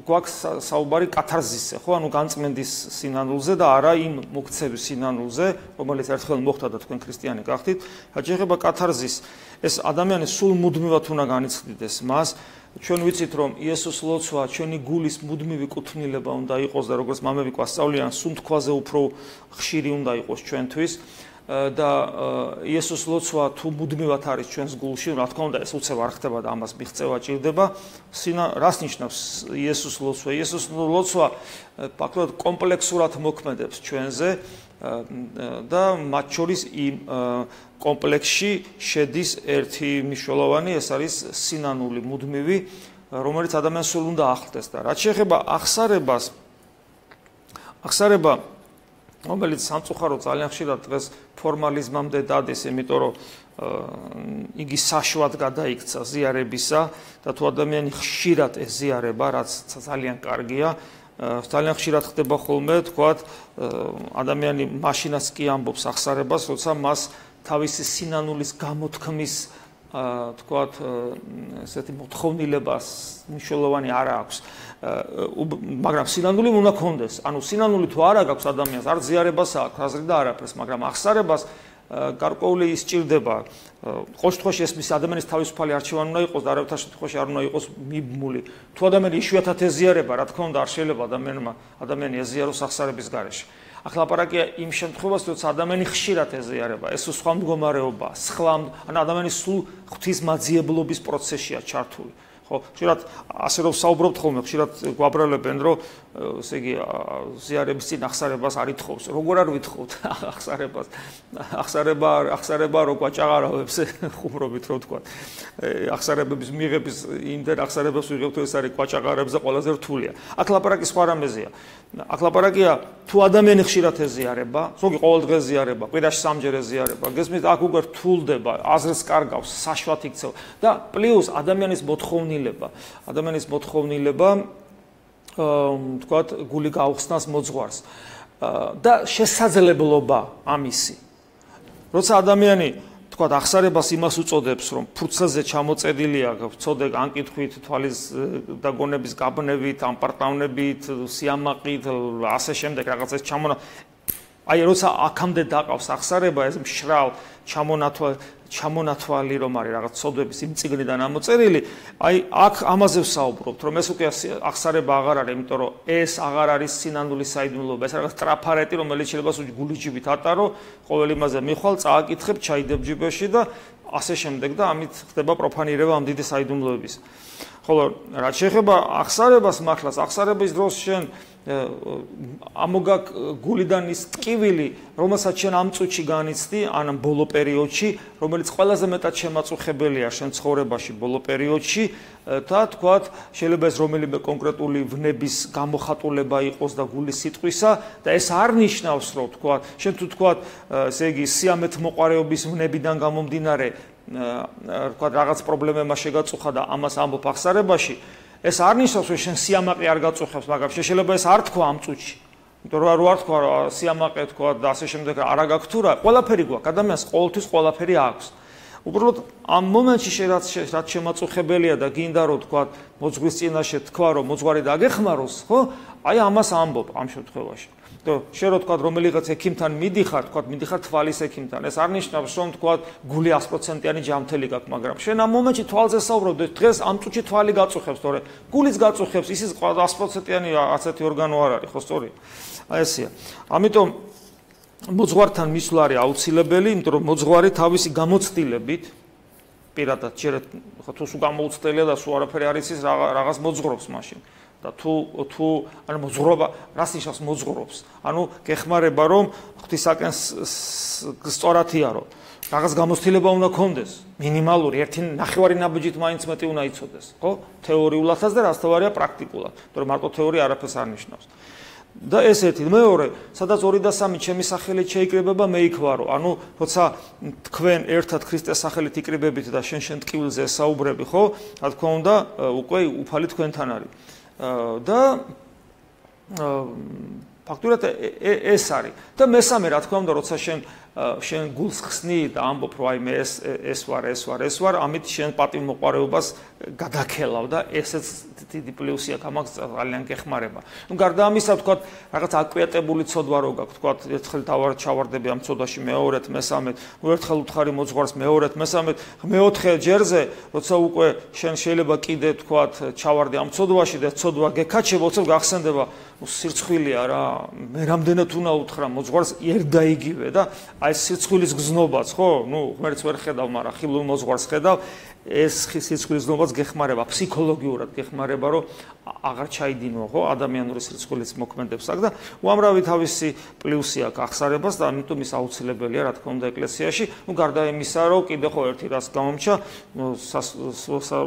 გვაქვს საუბარი კათარზისზე, ხო, ანუ განწმენდის სინანულზე და არა იმ მოქცევის სინანულზე, რომელიც ერთხელ მოხდა და თქვენ ქრისტიანი გახდით. რაც შეეხება კათარზის, ეს ადამიანი სულ მუდმივად უნდა განიცდიდეს მას. ჩვენ ვიცით, რომ იესოს ლოცვა ჩვენი გულის მუდმივი კუთვნილება უნდა იყოს და როგორც მამები გვასწავლიან, სუნთქვაზე უფრო ხშირი უნდა იყოს ჩვენთვის. და იესოს ლოცვა თუ მუდმივად არის ჩვენს გულში, რა თქმა უნდა, ეს უცებ არ ხდება და ამას მიღწევა ჭირდება. რას ნიშნავს იესოს ლოცვა? იესოს ლოცვა ფაქტობრივად კომპლექსურად მოქმედებს ჩვენზე და მათ შორის იმ კომპლექსში შედის ერთი მნიშვნელოვანი, ეს არის სინანული, მუდმივი, რომელიც ადამიანს სულ უნდა ახლდეს და რაც შეეხება აღსარება რომელიც სამწუხაროდ ძალიან ხშირად დღეს ფორმალიზმამდე დადის, იმიტომ რომ იგი საშუალად გადაიქცა ზიარებისა და თუ ადამიანი ხშირად ეზიარება, რაც ძალიან კარგია, ძალიან ხშირად ხდება ხოლმე, თქვათ, ადამიანი მაშინაც კი ამბობს აღსარებას, როცა მას თავისი სინანულის გამოთქმის თქვათ, ესეთი მოთხოვნილებას მნიშვნელოვანი არ აქვს. მაგრამ სინანული უნდა კონდეს. ანუ სინანული თუ არა გაქვს ადამიანს, არ ზიარებას აქვს, აზრი და არაფერს, მაგრამ აღსარებას გარკვეული ის ჭირდება. ყოველ შემთხვევაში ეს მის ადამიანის თავისუფალი არჩევანი უნდა იყოს და არავითარ შემთხვევაში არ უნდა იყოს მიბმული. თუ ადამიანი იშვიათად ეზიარება, რა თქმა უნდა, არ შეიძლება ადამიანი ეზიაროს აღსარების გარეშე. ახლა ლაპარაკია იმ შემთხვევაში, როცა ადამიანი ხშირად ეზიარება, ეს სხვა მდგომარეობა, ანუ ადამიანი სულ ღვთისმაძიებლობის პროცესშია ჩართული. ხო, ხშირად ასე რომ საუბრობთ ხოლმე, ხშირად გვაბრალებენ, რომ ესე იგი ზიარების წინ აღსარებას არ ითხოვს. როგორ არ ვითხოვთ აღსარებას? აღსარება რო გვაჭაღარავებს ხუმრობით რო თქვა. აღსარებების მიღების იმდენ აღსარებას ვიღებთ, ეს არის გვაჭაღარებს და ყველაზე რთულია. აქ ლაპარაკი სხვა რამეზეა. აქ ლაპარაკია თუ ადამიანი ხშირად ეზიარება, ზოგი ყოველდღე ეზიარება, კვირაში სამჯერ ეზიარება, გესმით, აქ უკვე რთულდება, აზრს კარგავს, საშუალად იქცევა და პლუს ადამიანის მოთხოვნილება თქვათ, გული გაუხსნას მოძღვარს და შესაძლებლობა ამისი. როცა ადამიანი თქვათ, აღსარებას იმას უწოდებს, რომ ფურცელზე ჩამოწედილია, ვწოდე ანკითხვით, თვალის და გონების გაბნევით, ამპარტავნებით, სიამაყით, ასე შემდეგ რაღაცას აი როცა აქამდე დაყავს აღსარება, ეს მშრალ ჩამონათვალი რომ არის რაღაც ცოდვების იმ წიგნიდან ამოწერილი, აი აქ ამაზე ვსაუბრობთ, რომ ეს უკვე აღსარება აღარ არის, იმიტომ რომ ეს აღარ არის სინანულის საიდუმლოება, ეს რაღაც ტრაფარეტი, რომელიც შეიძლება გულის ჯიბით ატარო, ყოველ იმაზე მიხვალ, წააკითხებ, ჩაიდებ ჯიბეში და ასე შემდეგ და ამით ხდება პროფანირება ამ დიდი საიდუმლოების. ხოლო რაც შეეხება აღსარებას მართლაც, აღსარების დროს შენ ამოგაკ გულიდან ის ტკივილი, რომელსაც შენ ამ წუთში განიცდი, ან ბოლო პერიოდში, რომელიც ყველაზე მეტად შემაწუხებელია შენ ცხოვრებაში ბოლო პერიოდში და თქვათ, შეიძლება ეს რომელიმე კონკრეტული ვნების გამოხატულება იყოს და გულის სიტყვისა და ეს არ ნიშნავს, რომ თქვათ, შენ თუ თქვათ, ესე იგი სიამეთ მოყარეობის ვნებიდან გამომდინარე, თქვათ, რაღაც პრობლემებმა შეგაწუხა და ამას ამბობ აღსარებაში, ეს არ ნიშნავს, რომ შენ სიამაყე არ გაწუხებს, მაგრამ შეიძლება ეს არ თქვა ამ წუთში. იმიტომ რომ არ თქვა, რომ სიამაყე თქვა და ასე შემდეგ არა გაქვს თუ რა, ყველაფერი გვაქვს, ადამიანს ყოველთვის ყველაფერი აქვს. უბრალოდ ამ მომენტში რაც შემაწუხებელია და გინდა რომ თქვა მოძღვრის წინაშე თქვა, რომ მოძღვარი დაგეხმაროს, ხო? აი ამას ამბობ ამ შემთხვევაში. შენ რო თქვა რომელიღაც ექიმთან მიდიხარ თვალის ექიმთან, ეს არ ნიშნავს, რომ თქვა გული 100%-იანი ჯანმრთელი გაქვს, მაგრამ შენ ამ მომენტში თვალზე საუბრობ და დღეს ამ წუთში თვალი გაწუხებს, თორე გულიც გაწუხებს, ისიც 100%-იანი ასეთი ორგანო არ არის, ხო სწორია? აი ესეა. ამიტომ მოძღვართან მისვლა არის აუცილებელი, იმიტომ რომ მოძღვარი თავისი გამოცდილებით პირადად ჯერ თუ სულ გამოუცდელია და სულ არაფერი არ იცის, რაღაც მოძღვრობს მაშინ. და თუ ანუ მოძღვრობა რას ნიშნავს მოძღვრობს? ანუ გეხმარება რომ ღვთისაკენ სწორად იარო. რაღაც გამოცდილება უნდა კონდეს, მინიმალური, ერთი ნახევარი ნაბიჯით მაინც მეტი უნდა იცოდეს, ხო? თეორიულადაც და რასთავარია პრაქტიკულად, იმიტომ რომ მარტო თეორია არაფერს არ ნიშნავს. და ეს ერთი, მეორე, სადაც 2 და 3 ჩემი სახელით შეიკრიბება, მე იქ ვარო. ანუ როცა თქვენ ერთად ქრისტეს სახელით იკრიბებით და შენ ტკივილზე საუბრები, ხო? რა თქმა უნდა, უკვე უფალი თქვენთან არის. და ფაქტურად ეს არის. და მესამე, რა თქმა უნდა, როცა შენ გულს ხსნი და ამბობ, რომ აი მე ეს ვარ, ამით შენ პატივმოყვარეობას გადაქელავ და ესეც დიდი პლუსია, ამას ძალიან გეხმარება. ნუ გარდა ამისა, თქვა, რაღაც აკვიატებული ცოდვა რო გაქვს, თქვა, ერთხელ ჩავარდები ამ ცოდვაში, მეორედ, მესამედ, ერთხელ უთხარი მოძღვარს, მეორედ, მესამედ, მეოთხე ჯერზე, როცა უკვე შენ შეიძლება კიდე, თქვა, ჩავარდი ამ ცოდვაში და ცოდვა გეკაჩება, უცებ გახსენდება, სირცხვილია რა, მე რამდენად უნდა უთხრა მოძღვარს ერთ და იგივე და აი სიცხვილის გზნობაც, ხო? ნუ ღმერთს ვერ ხედავ, მაგრამ ხილულ მოძღვარს ხედავ. ეს სიცხვილის გზნობაც გეხმარება, ფსიქოლოგიურად გეხმარება, რომ აღარ ჩაიდინო, ხო? ადამიანური სიცხვილის მოქმედებს აქ და უამრავი თავისი პლუსი აქვს ახსარებას და ამიტომ ის აუცილებელია, რა თქმა უნდა, ეკლესიაში. ნუ გარდა იმისა, რომ კიდე ხო ერთი რას გამომჩა,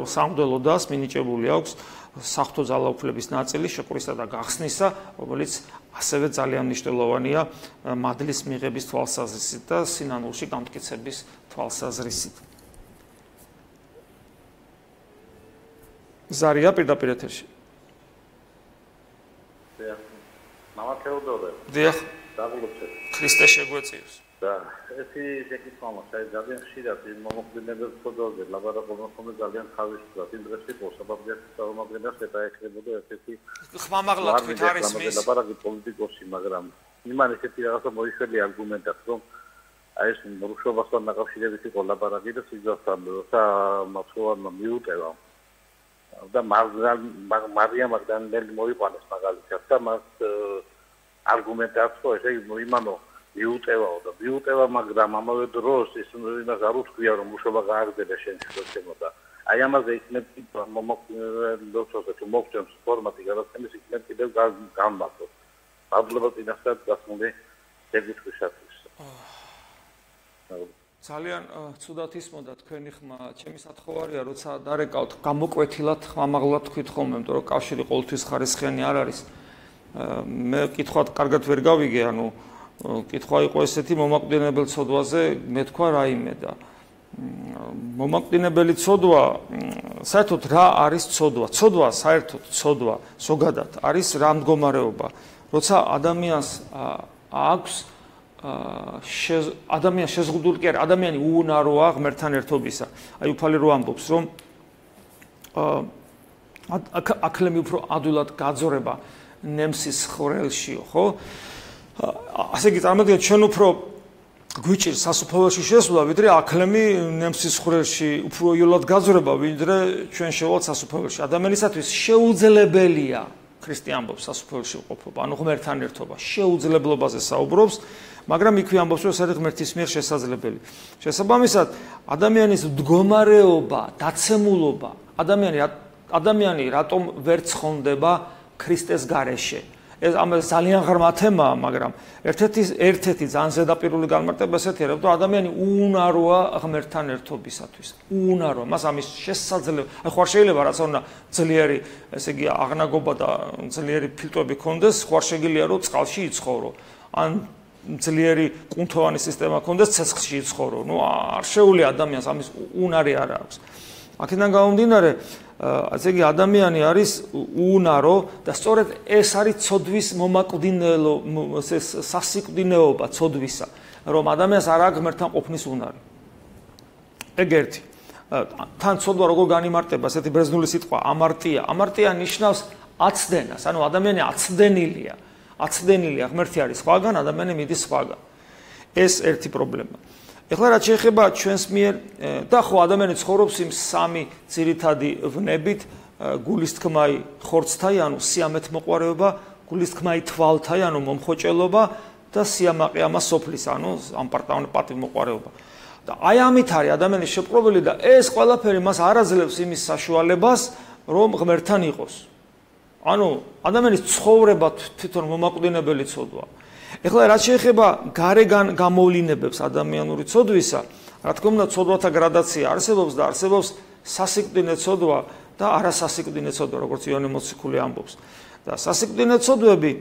სამღვდელო დას მინიჭებული აქვს საღვთო ძალაუფლების ნაწილი შეყრისა და გახსნისა, რომელიც ასევე ძალიან მნიშვნელოვანია მადლის მიღების თვალსაზრისით და სინანულში გამტკიცების თვალსაზრისით. ზარია პირდაპირ ეთერში. მამა თეოდორე. დიახ. დაგლოცეთ. ქრისტე შეგვეწიოს. და ესი შეკითხვა მაქვს, ძალიან ხშირად იმ მომხდენებელ ფოტოზე ლაბორატორიუმში ხომ ძალიან თავისუფლად იმ დღეს იყო საბაბიას წარმოგედა შეტაექნებოდა ერთ-ერთი ხმამაღლა თქვით არის მის ლაბორატორი პოლიტიკოსი, მაგრამ იმან ესეთი რაღაცა მოიშველი არგუმენტად, რომ აი ეს რუსობასთან დაკავშირებით იყო ლაბორატორი და სიძასთან და მაცხოვარმა მიუტევა და მარია მაგდალენელი მოიყვანეს მაგალითად და მას არგუმენტად ხო ესე იმანო მიუტევაო და მიუტევა, მაგრამ ამავე დროს ის იმას არ უთქვია, რომ მუშობა გააგრძელა შენშემო და აი ამაზე იქნებ მომოქმედებს თუ მოგწევს ფორმატი გადაცემის იქნებ კიდევ გამბართო. მადლობა წინასწარ გასმული შეგუჩქვისათვის. ძალიან ცუდად ისმოდა თქვენი ხმა, ჩემი სათხოვარია, როცა დარეკავთ გამოკვეთილად ხმამაღლად თქვით ხოლმე, იმიტომ რომ კავშირი ყოველთვის ხარისხიანი არ არის. მე კითხვად კარგად ვერ გავიგე, ანუ კითხვა იყო ესეთი მომაკვდინებელ ცოდვაზე, მე თქვა რაიმე და მომაკვდინებელი ცოდვა, საერთოდ რა არის ცოდვა? ცოდვა საერთოდ ცოდვა ზოგადად არის რა მდგომარეობა, როცა ადამიანს აქვს ადამიანს შეზღუდული კი არა, ადამიანი უუნაროა ღმერთთან ერთობისა. აი უფალი რო ამბობს, რომ აკლემი უფრო ადვილად გაძორება ნემსის ხრელშიო, ხო? ასე იგი წარმოგიდგენთ, ჩვენ უფრო გვიჭირს სასუფეველში შესვლა, ვიდრე აკლემი ნემსის ხრელში უფრო იოლად გაძორება, ვიდრე ჩვენ შევალთ სასუფეველში. ადამიანისათვის შეუძლებელია, ქრისტე ამბობს, სასუფეველში ყოფობა, ანუ ღმერთთან ერთობა, შეუძლებლობაზე საუბრობს, მაგრამ იქვე ამბობს, რომ ეს არის ღმერთის მიერ შესაძლებელი. შესაბამისად, ადამიანის მდგომარეობა, დაცემულობა, ადამიანი რატომ ვერ ცხონდება ქრისტეს გარეშე? ეს ამას ძალიან ღრმა თემაა, მაგრამ ერთ-ერთი ძალიან ზედაპირული განმარტება ესეთია, რომ ადამიანი უუნაროა ღმერთთან ერთობისათვის. უუნაროა, მას ამის შესაძლებელი, აი ხო არ შეიძლება რაც უნდა ძლიერი, ესე იგი აღნაგობა და ძლიერი ფილტვები ქონდეს, ხო არ შეგიძლია რომ წყალში იცხოვრო. ან ძლიერი კუნთოვანი სისტემა ქონდეს, ცეცხლში იცხოვრო. ნუ არ შეუძლია ადამიანს ამის უნარი არ აქვს. აქედან გამომდინარე, ასე იგი ადამიანი არის უუნარო და სწორედ ეს არის ცოდვის მომაკვდინელო, სასიკვდინეობა ცოდვისა, რომ ადამიანს არ აქვს ღმერთთან ყოფნის უნარი. ეგ ერთი. თან ცოდვა როგორ განიმარტება, ესეთი ბერძნული სიტყვა ამარტია. ამარტია ნიშნავს აცდენას, ანუ ადამიანი აცდენილია. აცდენილია, ღმერთი არის სხვაგან, ადამიანი მიდის სხვაგან. ეს ერთი პრობლემა. ეხლა რაც შეეხება ჩვენს მიერ და ხო ადამიანი ცხოვრობს იმ სამი ძირითადი ვნებით, გულისთქმაი ხორცთაი, ანუ სიამეთმოყვარეობა, გულისთქმაი თვალთაი, ანუ მომხოჭელობა და სიამაყე ამას სოფლის, ანუ ამპარტავანი პატივმოყვარეობა. და აი ამით არის ადამიანის შეპყრობილი და ეს ყველაფერი მას არ აძლევს იმის საშუალებას, რომ ღმერთთან იყოს. ანუ ადამიანის ცხოვრება თვითონ მომაკვდინებელი ცოდვაა. ეხლა რაც შეეხება გარეგან გამოვლინებებს ადამიანური ცოდვისა, რა თქმა უნდა, ცოდვათა გრადაცია არსებობს და არსებობს სასიკვდინე ცოდვა და არასასიკვდინე ცოდვა, როგორც იონი მოციქული ამბობს. და სასიკვდინე ცოდვები,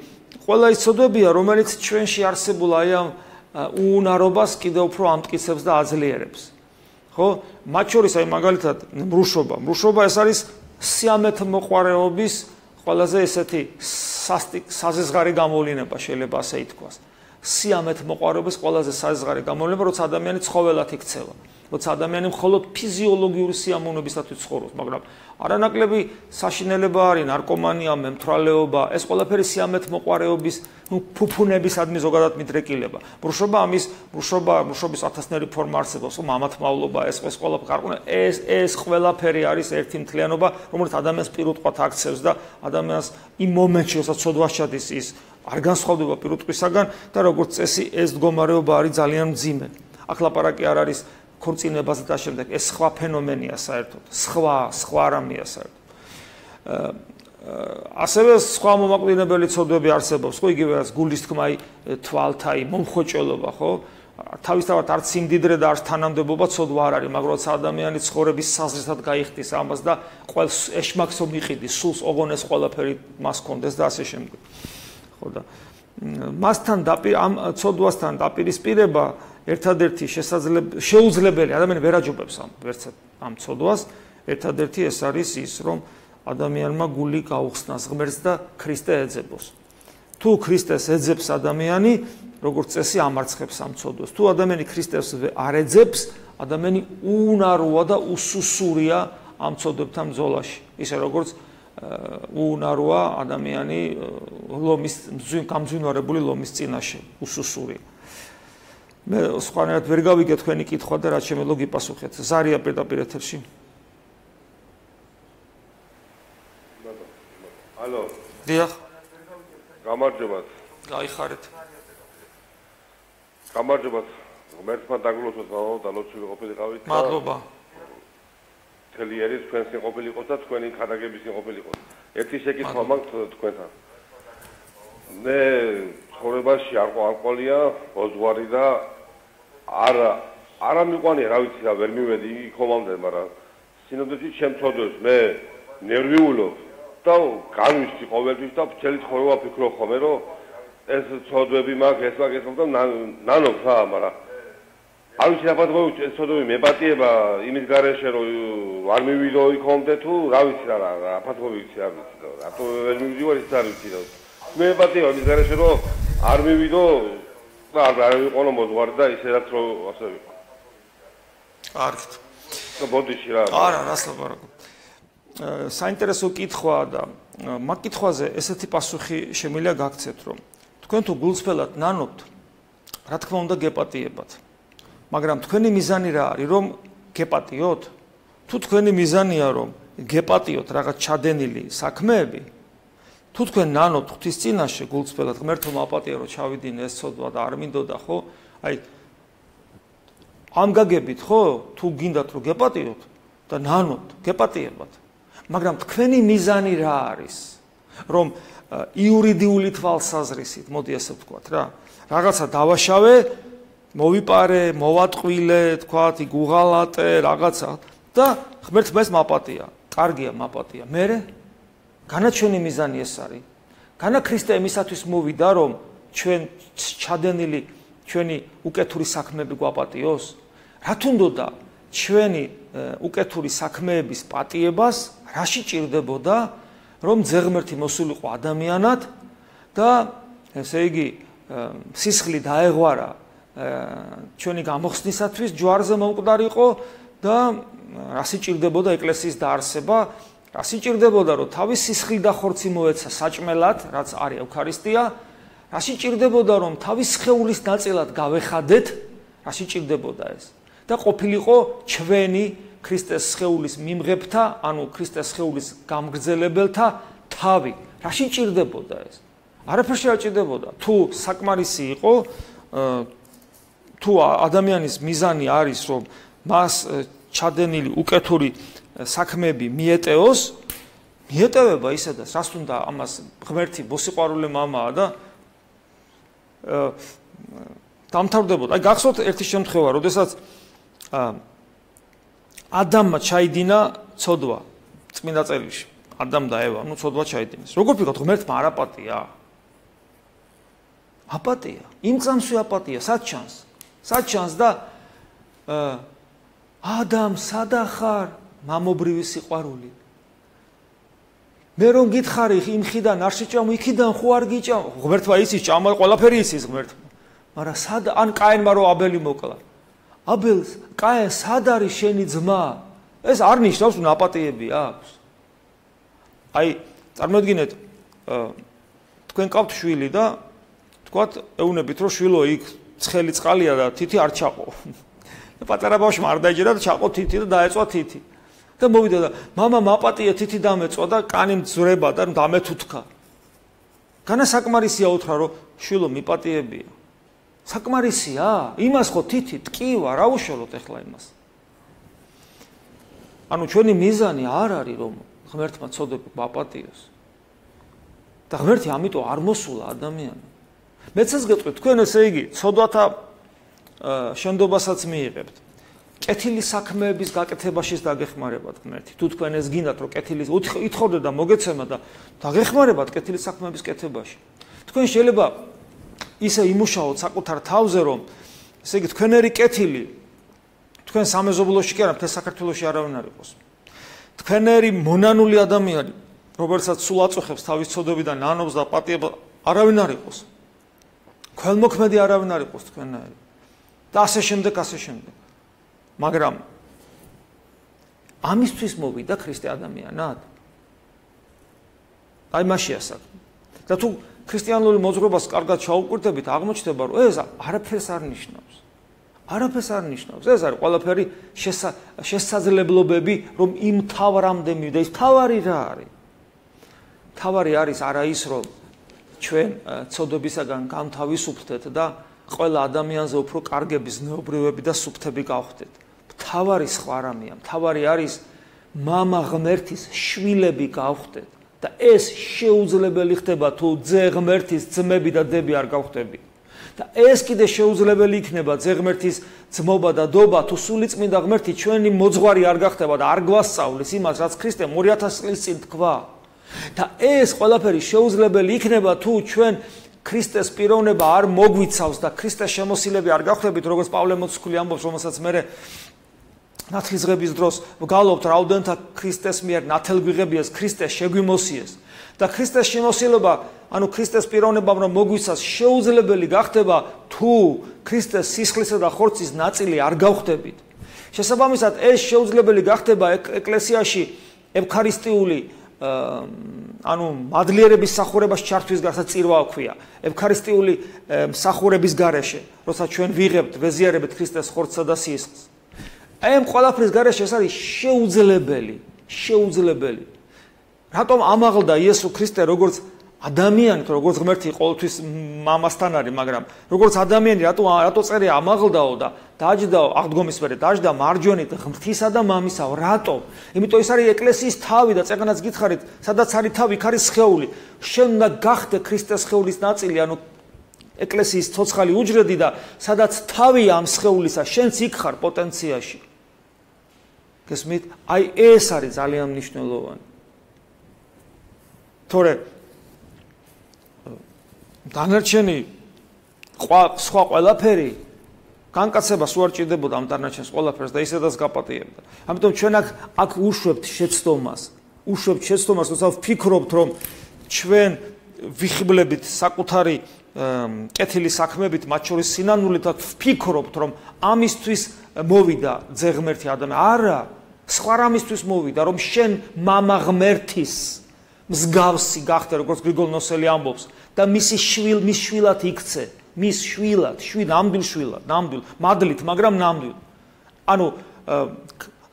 ყველა ის ცოდვებია, რომელიც ჩვენში არსებულ აი ამ უუნარობას კიდევ უფრო ამტკიცებს და აძლიერებს. ხო? მათ შორის აი მაგალითად მრუშობა. მრუშობა ეს არის სიამეთმოყვარეობის ყველაზე ესეთი საზღარი გამოვლინება შეიძლება ასე ითქვას. სიამეთმოყვარეობის ყველაზე საზღარი გამოვლინება, როცა ადამიანი ცხოველად იქცევა. როცა ადამიანი მხოლოდ ფიზიოლოგიური სიამოვნებისათვის ცხოვრობს, მაგრამ არანაკლები საშინელება არის, ნარკომანია, მემთვრალეობა, ეს ყველაფერი სიამეთმოყვარეობის, ფუფუნებისადმი ზოგადად მიდრეკილება. მუშრობის ათასნაირი ფორმა არსებობს, მამათმავლობა, ეს ყველაფერი, ეს ყველაფერი არის ერთი მთლიანობა, რომელიც ადამიანს პირუტყვად აქცევს და ადამიანს იმ მომენტში, როდესაც ცოდვას ჩადის, ის არ განსხვავდება პირუტყვისაგან და როგორც წესი ეს მდგომარეობა არის ძალიან მძიმე. აქ ლაპარაკი არ არის ქორწინებაზე და შემდეგ, ეს სხვა ფენომენია საერთოდ, სხვა რამეა საერთოდ. ასევე სხვა მომაკვდინებელი ცოდვები არსებობს, ხო, იგივე რაც გულის თქმა, თვალთაი, მომხვეჭელობა, ხო? თავისთავად არც სიმდიდრე და არც თანამდებობა ცოდვა არ არის, მაგრამ როცა ადამიანი ცხოვრების საზრისად გაიხდის ამას და ყველს ეშმაკსო მიყიდის, სულს ოღონდ ეს ყველაფერი მას კონდეს და ასე შემდეგ. ხო და მასთან ამ ცოდვასთან დაპირისპირება ერთადერთი შეუძლებელი ადამიანი ვერ აჯობებს ამ ცოდვას, ერთადერთი ეს არის ის, რომ ადამიანმა გული გაუხსნას ღმერთს და ქრისტე ეძებოს. თუ ქრისტეს ეძებს ადამიანი, როგორც წესი ამარცხებს ამ ცოდვას. თუ ადამიანი ქრისტეს არ ეძებს, ადამიანი უუნაროა და უსუსურია ამ ცოდვებთან ბრძოლაში. ისე როგორც უუნაროა ადამიანი გამძვინვარებული ლომის წინაშე, უსუსურია. მე სხვანაირად ვერ გავიგე თქვენი კითხვა და რაც შემიძლია გიპასუხეთ. ზარია პირდაპირ ეთერში. ალო. დიახ. გამარჯობათ. გაიხარეთ. გამარჯობათ. ღმერთმა დაგლოცოთ და ლოცვილი ყოფილიყავით. მადლობა. მთელი ერის თქვენს ყოფილიყოთ და თქვენი ხადაგების ყოფილიყოთ. ერთი შეკითხვა მაქვს თქვენთან. მე ცხოვრებაში არ ყოლია ოზვარი და არა მიყვანია, რა ვიცი, ვერ მივედი იქომამდე, მაგრამ სინამდვილეში შემწოდებს, მე ნერვიულობ და განვისწი ყოველთვის და მთელი ცხოვრება ვფიქრობ ხოლმე, რომ ეს ცოდვები მაქვს, ეს და ნანობ რა, მაგრამ არ ვიცი, რა მოიწ ეს ცოდვები მეპატიება იმის გარეშე, რომ არ მივიდო იქომამდე თუ რა ვიცი რა აფათობი ვიცი, არ ვიცი და რატო ვერ მივიდივარ ის არ ვიცი და მეპატიება იმის გარეშე, რომ არ მივიდო და არ ვიყო მოძღვარი და ისედაც რომ ასე ვიყო. კარგით. და ბოდიში რა. არა, რას ლაპარაკობ. საინტერესო კითხვაა და მაგ კითხვაზე ესეთი პასუხი შემიძლია გაგცეთ, რომ თქვენ თუ გულწრფელად ნანობთ, რა თქმა უნდა გეპატიებათ. მაგრამ თქვენი მიზანი რა არის, რომ გეპატიოთ? თუ თქვენი მიზანია, რომ გეპატიოთ რაღაც ჩადენილი საქმეები, თუ თქვენ ნანობთ ღვთის წინაშე გულწრფელად, ღმერთო მაპატია, რომ ჩავიდინე ეს ცოდვა და არ მინდოდა, ხო? აი ამ გაგებით, ხო? თუ გინდათ რომ გეპატიოთ და ნანობთ, გეპატიებათ. მაგრამ თქვენი მიზანი რა არის? რომ იურიდიული თვალსაზრისით, მოდი ასე ვთქვათ რა, რაღაცა დავაშავე, მოვიპარე, მოვატყვილე, თქვათ, იგუღალატე, რაღაცა და ღმერთმა ეს მაპატია. კარგია მაპატია. მერე განაჩვენი მიზანი ეს არის. განა ქრისტე იმისათვის მოვიდა, რომ ჩვენ ჩადენილი ჩვენი უკეთური საქმეები გვაპატიოს? რა თუნდოდა ჩვენი უკეთური საქმეების პატიებას რაში ჭირდებოდა, რომ ძეღმერთი მოსულიყო ადამიანად და ესე იგი სისხლი დაეღვარა ჩვენი გამოხსნისათვის ჯვარზე მომკვდარიყო და რასი ჭირდებოდა ეკლესიის დაარსება, რასი ჭირდებოდა, რომ თავის სისხლი და ხორცი მოეცა საჭმელად, რაც არის ევქარისტია, რასი ჭირდებოდა, რომ თავის სხეულის ნაწილად გავეხადეთ, რასი ჭირდებოდა ეს და ყოფილიყო ჩვენი ქრისტეს სხეულის მიმღებთა, ანუ ქრისტეს სხეულის გამგრძელებელთა თავი. რაში ჭირდებოდა ეს? არაფერში არ ჭირდებოდა. თუ საკმარისი იყო, თუ ადამიანის მიზანი არის, რომ მას ჩადენილი უკეთური საქმეები მიეტეოს, მიეტევება ისედაც, რას უნდა ამას ღმერთი მოსიყვარულე მამაა და დამთავრდებოდა. აი გახსოვთ ერთი შემთხვევა, როდესაც ადამმა ჩაიდინა ცოდვა წმინდა წერილში. ადამ და ევა, ცოდვა ჩაიდინეს. როგორ ვფიქრობთ, ღმერთმა არ აპატია? აპატია. იმ წამსვე აპატია, საჩანს და ადამ, სადახარ მამობრივი სიყვარული. მე რომ გითხარი იმ ხიდან არ შეჭამ, იქიდან ხო არ გიჭამ? ღმერთმა იცის, ჭამა ყველაფერი იცის ღმერთმა. მაგრამ სად ან კაინმა რომ აბელი მოკლა. აბელს, კაენ, სად არის შენი ძმა? ეს არ ნიშნავს, რომ აპატიები აქვს. აი, წარმოიდგინეთ, თქვენ ყავთ შვილი და თქვათ, ეუბნებით, რომ შვილო იქ ცხელი წყალია და თითი არ ჩაყო. და პატარა ბავშვმა არ დაიჯერა და ჩაყო თითი და დაეწვა თითი. და მოვიდა და მამა მაპატია თითი დამეწვა და კანი მძვრება და დამეთუთქა. განა საკმარისია უთხრა, რომ შვილო მიპატიებია. საკმარისია? იმას ხო თითი ტკივა, რა უშველოთ ახლა იმას. ანუ ჩვენი მიზანი არ არის, რომ ღმერთმა ცოდები გვაპატიოს. და ღმერთი ამიტომ არ მოსულა ადამიანს. მეც ეს გეტყვით, თქვენ ესე იგი, ცოდვათა შემდობასაც მიიღებთ. კეთილი საქმეების გაკეთებაშიც დაგეხმარებათ ღმერთი. თუ თქვენ ეს გინდათ, რომ კეთილი ითხოვდეთ და მოგეცემა და დაგეხმარებათ კეთილი საქმეების კეთებაში. თქვენ შეიძლება ისე იმუშაოთ საკუთარ თავზე, რომ ესე იგი თქვენერი კეთილი თქვენ სამეზობლოში კი არა, მთელ საქართველოში არავინ არ იყოს. თქვენერი მონანული ადამიანი, რომელსაც სულ აწუხებს თავის ცოდვებიდან ნანობს და პატიება, არავინ არ იყოს. ქველმოქმედი არავინ არ იყოს თქვენნაირი. და ასე შემდეგ, ასე შემდეგ. მაგრამ ამისთვის მოვიდა ქრისტე ადამიანად. აი მაშია საქმე. და თუ ქრისტიანული მოძღვრებას კარგად ჩაუკვირდებით, აღმოჩნდება, რომ ეს არაფერს არ ნიშნავს. არაფერს არ ნიშნავს. ეს არის ყველაფერი შესაძლებლობები, რომ იმ თავრამდე მივიდა. ის თავარი რა არის? თავარი არის არა ის, რომ ჩვენ ცოდვებისაგან გამთავისუფლდეთ და ყველა ადამიანზე უფრო კარგები, ზნეობრივები და სუფთები გავხდეთ. თავარი სხვა რამეა. თავარი არის მამა ღმერთის შვილები გავხდეთ და ეს შეუძლებელი ხდება თუ ძე ღმერთის ძმები და დები არ გავხდებით. და ეს კიდე შეუძლებელი იქნება ძე ღმერთის ძმობა და დობა თუ სულიწმინდა ღმერთი ჩვენი მოძღვარი არ გახდება და არ გვასწავლის იმას, რაც ქრისტემ 2000 წლის წინ თქვა. და ეს ყველაფერი შეუძლებელი იქნება თუ ჩვენ ქრისტეს პიროვნება არ მოგვიცავს და ქრისტეს შემოსილები არ გახდებით, როგორც პავლე მოციქული ამბობს, რომელსაც მე ნათლისღების დროს ვგალობთ, რაოდენთა ქრისტეს მიერ ნათელგვიღებიეს, ქრისტეს შეგვიმოსიეს. და ქრისტეს შემოსილება, ანუ ქრისტეს პიროვნებამ რომ მოგვიცას, შეუძლებელი გახდება თუ ქრისტეს სისხლისა და ხორცის ნაწილი არ გავხდებით. შესაბამისად, ეს შეუძლებელი გახდება ეკლესიაში ევქარისტიული ანუ მადლიერების სახურებას ჩართვის გასაც წირვა აქვია. ევქარისტიული სახურების გარეშე, როცა ჩვენ ვიღებთ, ვეზიარებთ ქრისტეს ხორცსა და სისხლს. აი ამ ყველაფრის გარეშე ეს არის შეუძლებელი. რატომ ამაღლდა იესო ქრისტე როგორც ადამიანი, როგორც ღმერთი ყოველთვის მამასთან არის, მაგრამ როგორც ადამიანი რატო წერია ამაღლდაო და დაჯდაო, აღდგომის მერე დაჯდა მარჯვენით ღმრთისა და მამისაო. რატომ? იმიტომ ის არის ეკლესიის თავი და წეგანაც გითხარით, სადაც არის თავი, იქ არის სხეული. შენ უნდა გახდე ქრისტეს სხეულის ნაწილი, ანუ ეკლესიის ცოცხალი უჯრედი და სადაც თავია ამ სხეულისა, შენც იქ ხარ პოტენციაში. გესმით? აი ეს არის ძალიან მნიშვნელოვანი. თორე დანარჩენი სხვა ყველაფერი განკაცებას უარ ჭირდებოდა ამ დანარჩენს ყველაფერს და ისედაც გაპატიებდა. ამიტომ ჩვენ აქ უშვებთ შეცდომას, როცა ვფიქრობთ, რომ ჩვენ ვიხიბლებით საკუთარი კეთილი საქმებით, მათ შორის სინანულით ვფიქრობთ, რომ ამისთვის მოვიდა ძე ღმერთი ადამიანი. არა, სხვა რამისთვის მოვიდა, რომ შენ მამა ღმერთის მსგავსი გახდე, როგორც გრიგოლ ნოსელი ამბობს და მის შვილად იქცე, მის შვილად, ნამდვილ მადლით, მაგრამ ნამდვილ. ანუ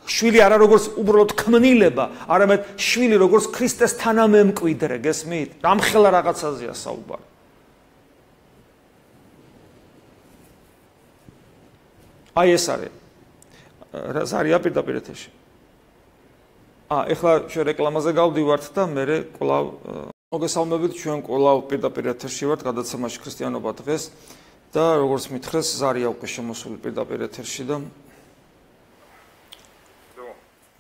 შვილი არა როგორც უბრალოდ ქმნილება, არამედ შვილი როგორც ქრისტეს თანამემკვიდრე, გესმით? რამხელა რაღაცაზეა საუბარი. აი ეს არის პირდაპირ ეთერში. ეხლა ჩვენ რეკლამაზე გავდივართ და მე კვლავ მოგესალმებით, ჩვენ კვლავ პირდაპირ ეთერში ვართ გადაცემაში ქრისტიანობა დღეს და როგორც მითხრეს, ზარია უკვე შემოსული პირდაპირ ეთერში და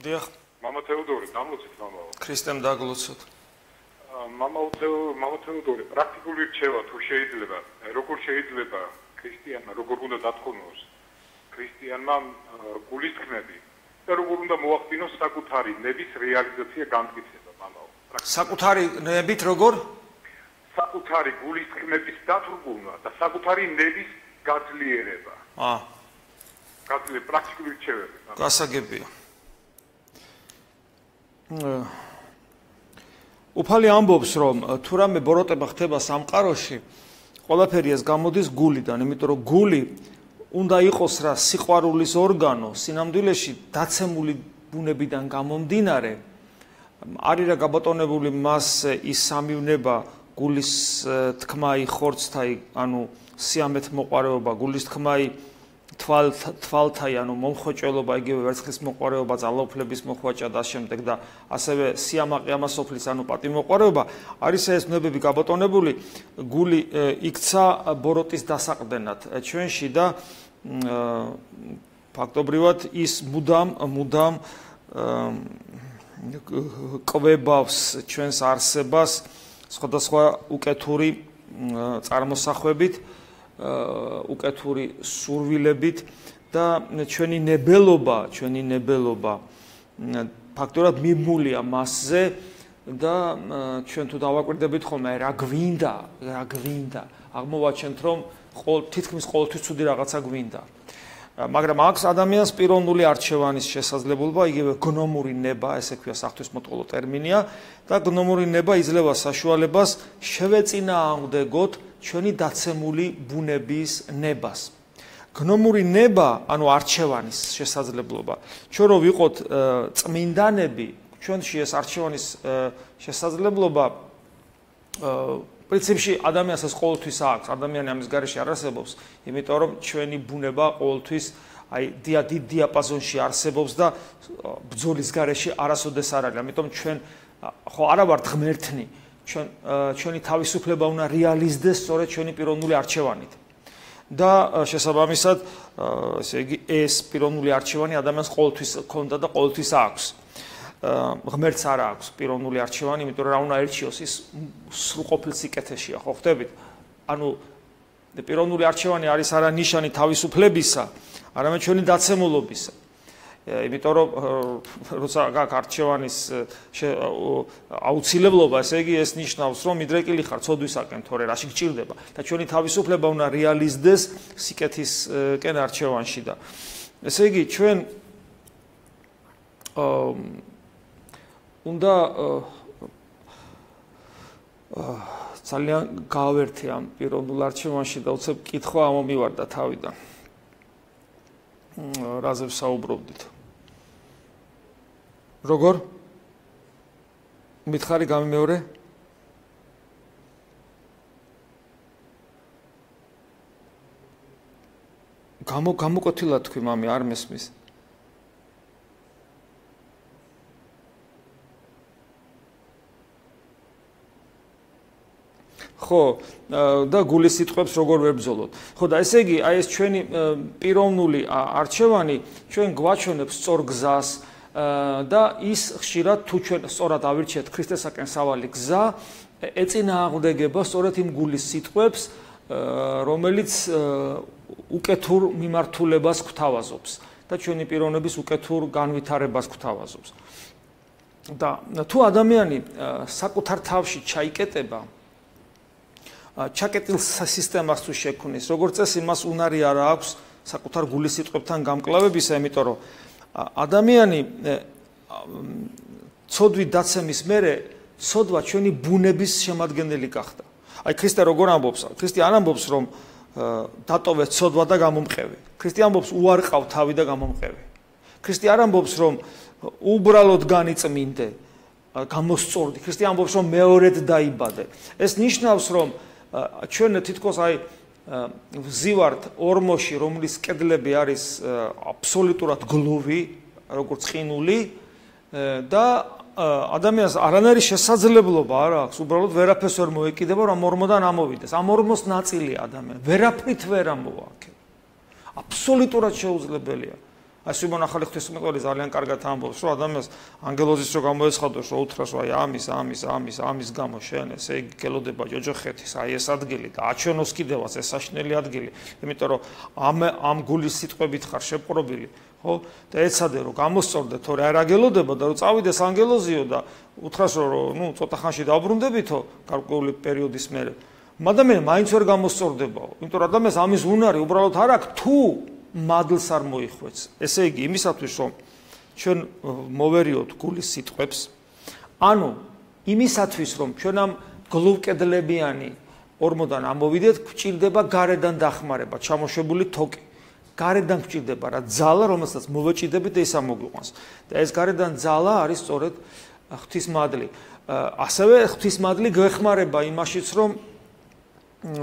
დიახ, მამა თეოდორი, დამლოცეთ მამაო. ქრისტემ დაგლოცოთ. მამა თეოდორი, პრაქტიკული რჩევა თუ შეიძლება, როგორ შეიძლება ქრისტიანმა, როგორ უნდა დათხოვოს ქრისტიანმა გულისხმები და როგორ უნდა მოახდინოს საკუთარი ნების რეალიზაცია განმტკიცება, მამაო. საკუთარი ნებით როგორ? საკუთარი გულისხმების დათრგუნვა და საკუთარი ნების გაძლიერება. გაწილე პრაქტიკული რჩევები. გასაგებია. უფალი ამბობს, რომ თუ რამე ბოროტება ხდება სამყაროში, ყველაფერი ეს გამოდის გულიდან, იმიტომ რომ გული უნდა იყოს რა სიყვარულის ორგანო, სინამდვილეში დაცემული ბუნებიდან გამომდინარე, არის რა გაბატონებული მას ის სამივნება გულის თქმაი, ხორცთაი, ანუ სიამეთ მოყარეობა, გულის თქმაი, თვალთაი, ანუ მომხვეჭველობა, იგივე ვერცხლის მოყარეობა, ძალაუფლების მოხვეჭა და შემდეგ და ასევე სიამაყე ამასოფლის, ანუ პატიმოყარეობა, არის ეს ბუნებები გაბატონებული, გული იქცა ბოროტის დასაყრდენად ჩვენში და ფაქტობრივად ის მუდამ კვებავს ჩვენს არსებას სხვადასხვა უკეთური წარმოსახვებით, უკეთური სურვილებით და ჩვენი ნებელობა ფაქტობრივად მიმულია მასზე და ჩვენ თუ დავაკვირდებით ხოლმე რა გვინდა, აღმოვაჩენთ რომ თითქმის ყოველთვის ცუდი რაღაცა გვინდა. მაგრამ აქვს ადამიანს პიროვნული არჩევანის შესაძლებლობა, იგივე გნომური ნება, ესე ქვია საღვთისმოწყალო ტერმინია და გნომური ნება იძლევა საშუალებას შევეწინააღმდეგოთ ჩვენი დაცემული ბუნების ნებას. გნომური ნება, ანუ არჩევანის შესაძლებლობა, ჩვენ რო ვიყოთ წმინდანები, ჩვენში ეს არჩევანის შესაძლებლობა პრინციპში ადამიანს ეს ყოველთვის აქვს, ადამიანი ამის გარეშე არ არსებობს, იმიტომ რომ ჩვენი ბუნება ყოველთვის დიდ დიაპაზონში არსებობს და ბრძოლის გარეშე არასოდეს არ არის. ამიტომ ჩვენ ხო არა ვართ ღმერთნი, ჩვენი თავისუფლება უნდა რეალიზდეს სწორედ ჩვენი პიროვნული არჩევანით. და შესაბამისად, ესე იგი, ეს პიროვნული არჩევანი ადამიანს ყოველთვის ჰქონდა და ყოველთვის აქვს. ღმერთს არ აქვს პიროვნული არჩევანი, იმიტომ რომ რა უნდა ერჩიოს, ის სრულყოფილ სიკეთეშია, ხო ხდებით? ანუ პიროვნული არჩევანი არის არა ნიშანი თავისუფლებისა, არამედ ჩვენი დაცემულობისა. იმიტომ რომ როცა გაქვს არჩევანის აუცილებლობა, ესე იგი ეს ნიშნავს, რომ მიდრეკილი ხარ ცოდვისაკენ, თორე რაში გჭირდება და ჩვენი თავისუფლება უნდა რეალიზდეს სიკეთისკენ არჩევანში და ესე იგი ჩვენ უნდა ძალიან გავერთე ამ პიროვნულ არჩევანში და უცებ კითხვა ამომივარდა თავიდან. რაზე ვსაუბრობდით? როგორ? მითხარი გამიმეორე? გამოკვეთილად თქვი, მამი, არ მესმის. ხო, და გულის სიტყვებს როგორ ვერ ბრძოლოთ. ხო, და ესე იგი, აი ეს ჩვენი პიროვნული არჩევანი ჩვენ გვაჩვენებს სწორ გზას და ის ხშირად თუ ჩვენ სწორად ავირჩიეთ ქრისტესაკენ სავალი გზა, ეწინააღმდეგება სწორედ იმ გულის სიტყვებს, რომელიც უკეთურ მიმართულებას გვთავაზობს და ჩვენი პიროვნების უკეთურ განვითარებას გვთავაზობს. და თუ ადამიანი საკუთარ თავში ჩაიკეტება ჩაკეტილ სისტემას თუ შექმნის, როგორც წესი მას უნარი არ აქვს საკუთარ გულის სიტყვებთან გამკლავებისა, იმიტომ რომ ადამიანი ცოდვით დაცემის მერე ცოდვა ჩვენი ბუნების შემადგენელი გახდა. აი ქრისტე როგორ ამბობს? ქრისტე არ ამბობს რომ დატოვე ცოდვა და გამომყევი. ქრისტე ამბობს უარყავ თავი და გამომყევი. ქრისტე არ ამბობს რომ უბრალოდ განიწმინდე, გამოსწორდი. ქრისტე ამბობს რომ მეორედ დაიბადე. ეს ნიშნავს რომ ჩვენ თითქოს აი ვზივართ ორმოში, რომლის კედლები არის აბსოლუტურად გლუვი, როგორც ყინული და ადამიანს არანაირი შესაძლებლობა არ აქვს, უბრალოდ ვერაფერს ვერ მოეკიდება, რომ ორმოდან ამოვიდეს. ამ ორმოს ნაწილია ადამიანი, ვერაფრით ვერ ამოვაკეთებს. აბსოლუტურად შეუძლებელია. აი სიმონ ახალი ღვთისმეტყველი ძალიან კარგად ამბობს, რომ ადამიანს ანგელოზის რო გამოეცხადოს, რომ უთხრას, რომ აი ამის გამო შენ ესე იგი გელოდება ჯოჯოხეთის, აი ეს ადგილი და აჩვენოს კიდევაც ეს საშნელი ადგილი, იმიტომ რომ ამ გულის სიტყვებით ხარ შეპყრობილი, ხო? და ეცადე რომ გამოსწორდე, თორე არ აგელოდება და რომ წავიდეს ანგელოზიო და უთხრას, რომ ნუ ცოტა ხანში დავბრუნდებითო გარკვეული პერიოდის მერე. მაგრამ მაინც ვერ გამოსწორდებაო, იმიტომ რომ ადამიანს ამის უნარი უბრალოდ არ აქვს, თუ მადლს არ მოიხვეც. ესე იგი, იმისათვის რომ ჩვენ მოვერიოთ გულის სიტყვებს, ანუ იმისათვის რომ ჩვენ ამ გლუვკედლებიანი ორმოდან ამოვიდეთ, გვჭირდება გარედან დახმარება, ჩამოშვებული თოკი. გარედან გვჭირდება რა ძალა, რომელსაც მოვეჭიდებით და ის ამოგვიყვანს. და ეს გარედან ძალა არის სწორედ ღვთისმადლი. ასევე ღვთისმადლი გვეხმარება იმაშიც, რომ